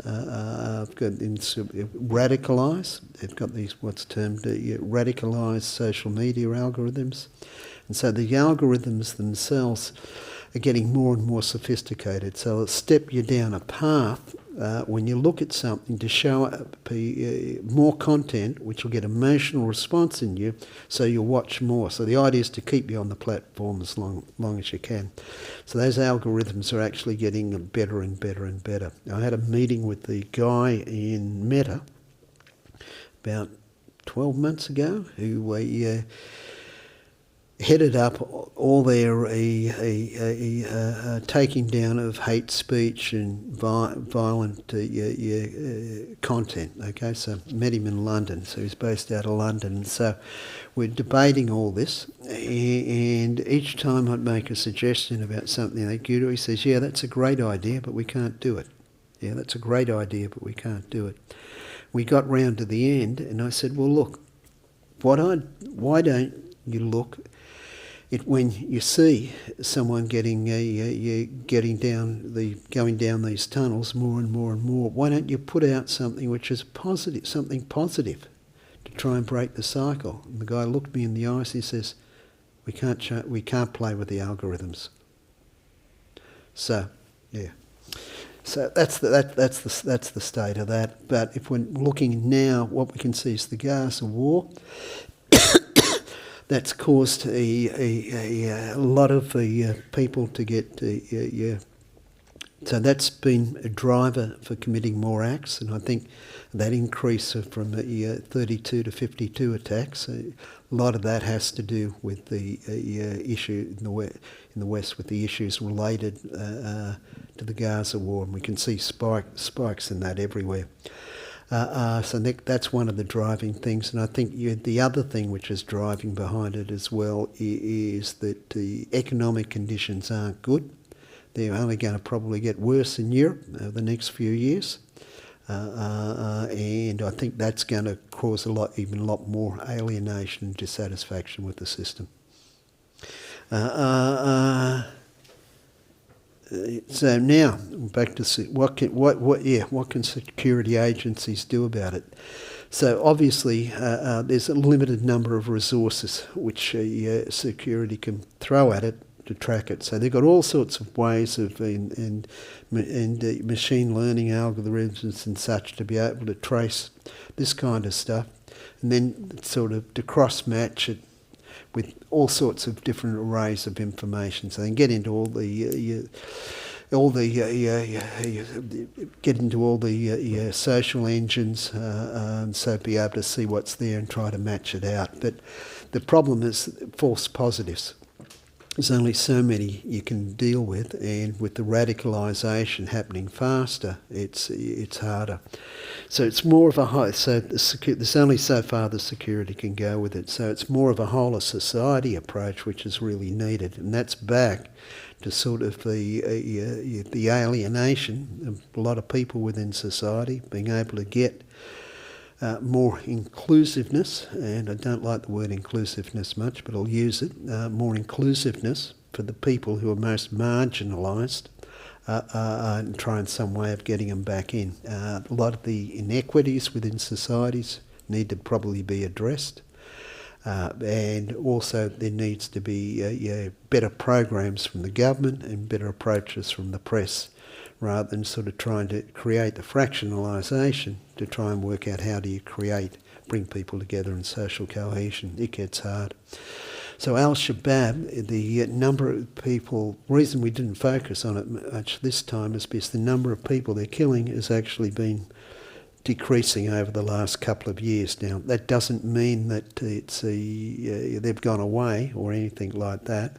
radicalise. They've got these what's termed radicalised social media algorithms. And so the algorithms themselves are getting more and more sophisticated. So it'll step you down a path when you look at something to show more content which will get emotional response in you, so you'll watch more. So the idea is to keep you on the platform as long as you can. So those algorithms are actually getting better and better and better. I had a meeting with the guy in Meta about 12 months ago who headed up all their taking down of hate speech and violent content. Okay, so met him in London. So he's based out of London. So we're debating all this, and each time I'd make a suggestion about something they do, he says, "Yeah, that's a great idea, but we can't do it. Yeah, that's a great idea, but we can't do it." We got round to the end, and I said, "Well, look, why don't you look?" When you see someone going down these tunnels more and more and more, why don't you put out something which is positive, something positive, to try and break the cycle? And the guy looked me in the eyes. He says, "We can't play with the algorithms." So, yeah. So that's the state of that. But if we're looking now, what we can see is the Gaza war. that's caused a lot of people to get so that's been a driver for committing more acts, and I think that increase from 32 to 52 attacks, a lot of that has to do with the issue in the West with the issues related to the Gaza war, and we can see spikes in that everywhere. So I think that's one of the driving things, and I think the other thing which is driving behind it as well is that the economic conditions aren't good. They're only going to probably get worse in Europe over the next few years, and I think that's going to cause even a lot more alienation and dissatisfaction with the system. So now back to what can security agencies do about it? So obviously there's a limited number of resources which security can throw at it to track it. So they've got all sorts of ways of and machine learning algorithms and such to be able to trace this kind of stuff, and then sort of to cross match it with all sorts of different arrays of information. So they can get into all the social engines, so be able to see what's there and try to match it out. But the problem is false positives. There's only so many you can deal with, and with the radicalisation happening faster, it's harder. So it's more of a there's only so far the security can go with it. So it's more of a whole of society approach which is really needed, and that's back to sort of the alienation of a lot of people within society, being able to get more inclusiveness, and I don't like the word inclusiveness much, but I'll use it, more inclusiveness for the people who are most marginalised, and try in some way of getting them back in. A lot of the inequities within societies need to probably be addressed, and also there needs to be better programs from the government and better approaches from the press, rather than sort of trying to create the fractionalisation to try and work out how do you bring people together in social cohesion. It gets hard. So Al-Shabaab, the number of people, reason we didn't focus on it much this time is because the number of people they're killing has actually been decreasing over the last couple of years now. That doesn't mean that they've gone away or anything like that.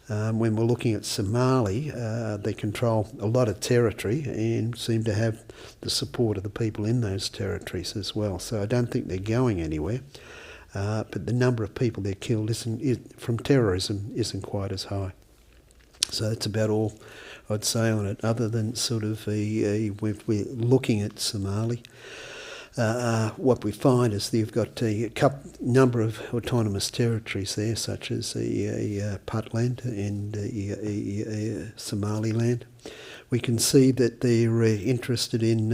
When we're looking at Somali, they control a lot of territory and seem to have the support of the people in those territories as well. So I don't think they're going anywhere. But the number of people they're killed from terrorism isn't quite as high. So that's about all I'd say on it, other than sort of we're looking at Somali. What we find is they've got a number of autonomous territories there, such as Puntland and Somaliland. We can see that they're interested in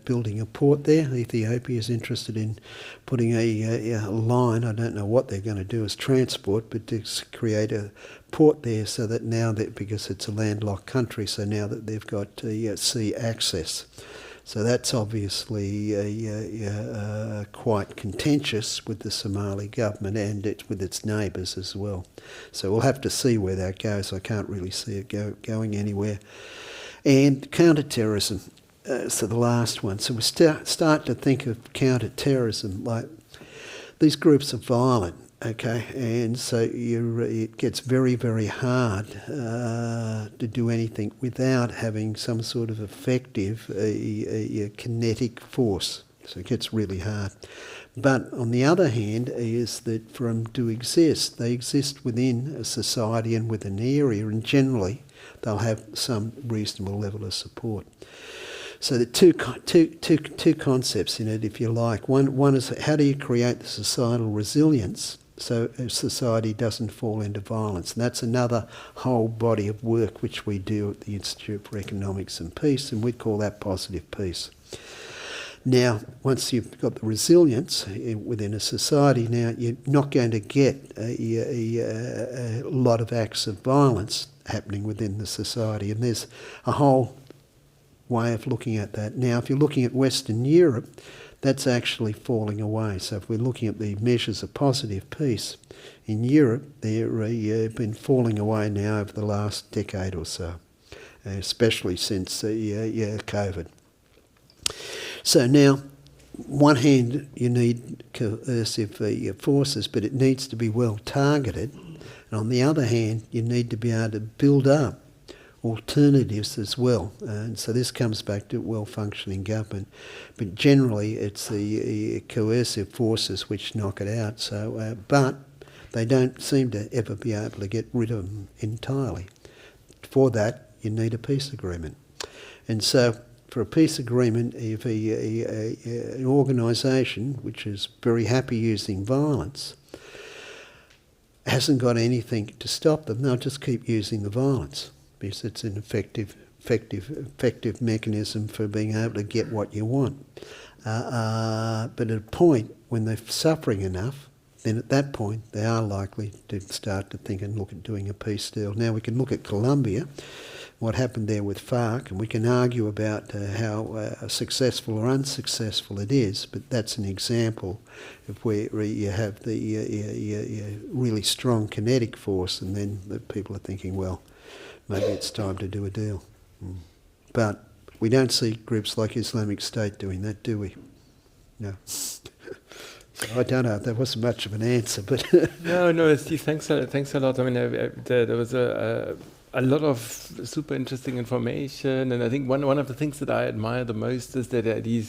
building a port there. Ethiopia is interested in putting a line. I don't know what they're going to do as transport, but to create a port there so that now, because it's a landlocked country, so now that they've got sea access. So that's obviously quite contentious with the Somali government and with its neighbours as well. So we'll have to see where that goes. I can't really see it going anywhere. And counter-terrorism, so the last one. So we start to think of counter-terrorism like these groups are violent. Okay, and so it gets very, very hard to do anything without having some sort of effective kinetic force. So it gets really hard. But on the other hand is that for them to exist, they exist within a society and within an area, and generally they'll have some reasonable level of support. So the two concepts in it, if you like. One is how do you create the societal resilience so a society doesn't fall into violence. And that's another whole body of work which we do at the Institute for Economics and Peace, and we'd call that positive peace. Now, once you've got the resilience within a society, now you're not going to get a lot of acts of violence happening within the society, and there's a whole way of looking at that. Now, if you're looking at Western Europe, that's actually falling away. So if we're looking at the measures of positive peace, in Europe, they've been falling away now over the last decade or so, especially since COVID. So now, one hand, you need coercive forces, but it needs to be well targeted. And on the other hand, you need to be able to build up alternatives as well. And so this comes back to well-functioning government. But generally, it's the coercive forces which knock it out. So, but they don't seem to ever be able to get rid of them entirely. For that, you need a peace agreement. And so, for a peace agreement, if an organisation which is very happy using violence hasn't got anything to stop them, they'll just keep using the violence because it's an effective mechanism for being able to get what you want. But at a point when they're suffering enough, then at that point they are likely to start to think and look at doing a peace deal. Now we can look at Colombia, what happened there with FARC, and we can argue about how successful or unsuccessful it is, but that's an example of where you have the really strong kinetic force, and then the people are thinking, well, maybe it's time to do a deal. But we don't see groups like Islamic State doing that, do we? No. So I don't know, that wasn't much of an answer, but... No, Steve, thanks a lot. I mean, there was a lot of super interesting information, and I think one of the things that I admire the most is that you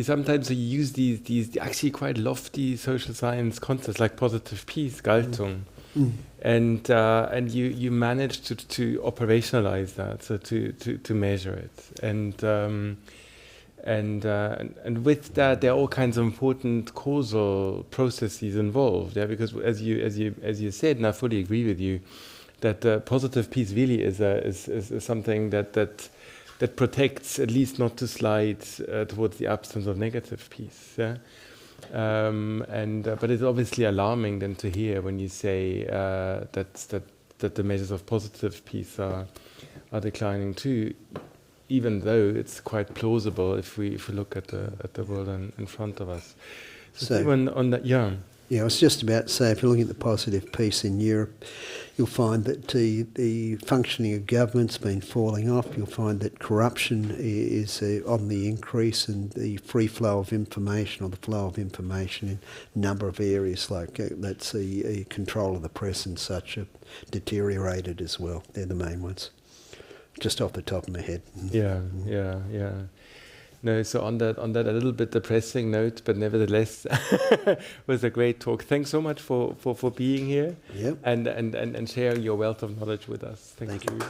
sometimes use these actually quite lofty social science concepts like positive peace, Galtung, and you manage to operationalize that, so to measure it, and with that there are all kinds of important causal processes involved. Yeah, because as you said, and I fully agree with you, that positive peace really is something that protects, at least not to slide towards the absence of negative peace. Yeah? But it's obviously alarming then to hear when you say that the measures of positive peace are declining too, even though it's quite plausible if we look at the world in front of us. So on that, yeah. Yeah, I was just about to say, if you're looking at the positive peace in Europe, you'll find that the functioning of government's been falling off. You'll find that corruption is on the increase, and the free flow of information, or the flow of information in a number of areas, like that's the control of the press and such, have deteriorated as well. They're the main ones, just off the top of my head. Yeah. No, so on that a little bit depressing note, but nevertheless, was a great talk. Thanks so much for being here, yep, and sharing your wealth of knowledge with us. Thank you.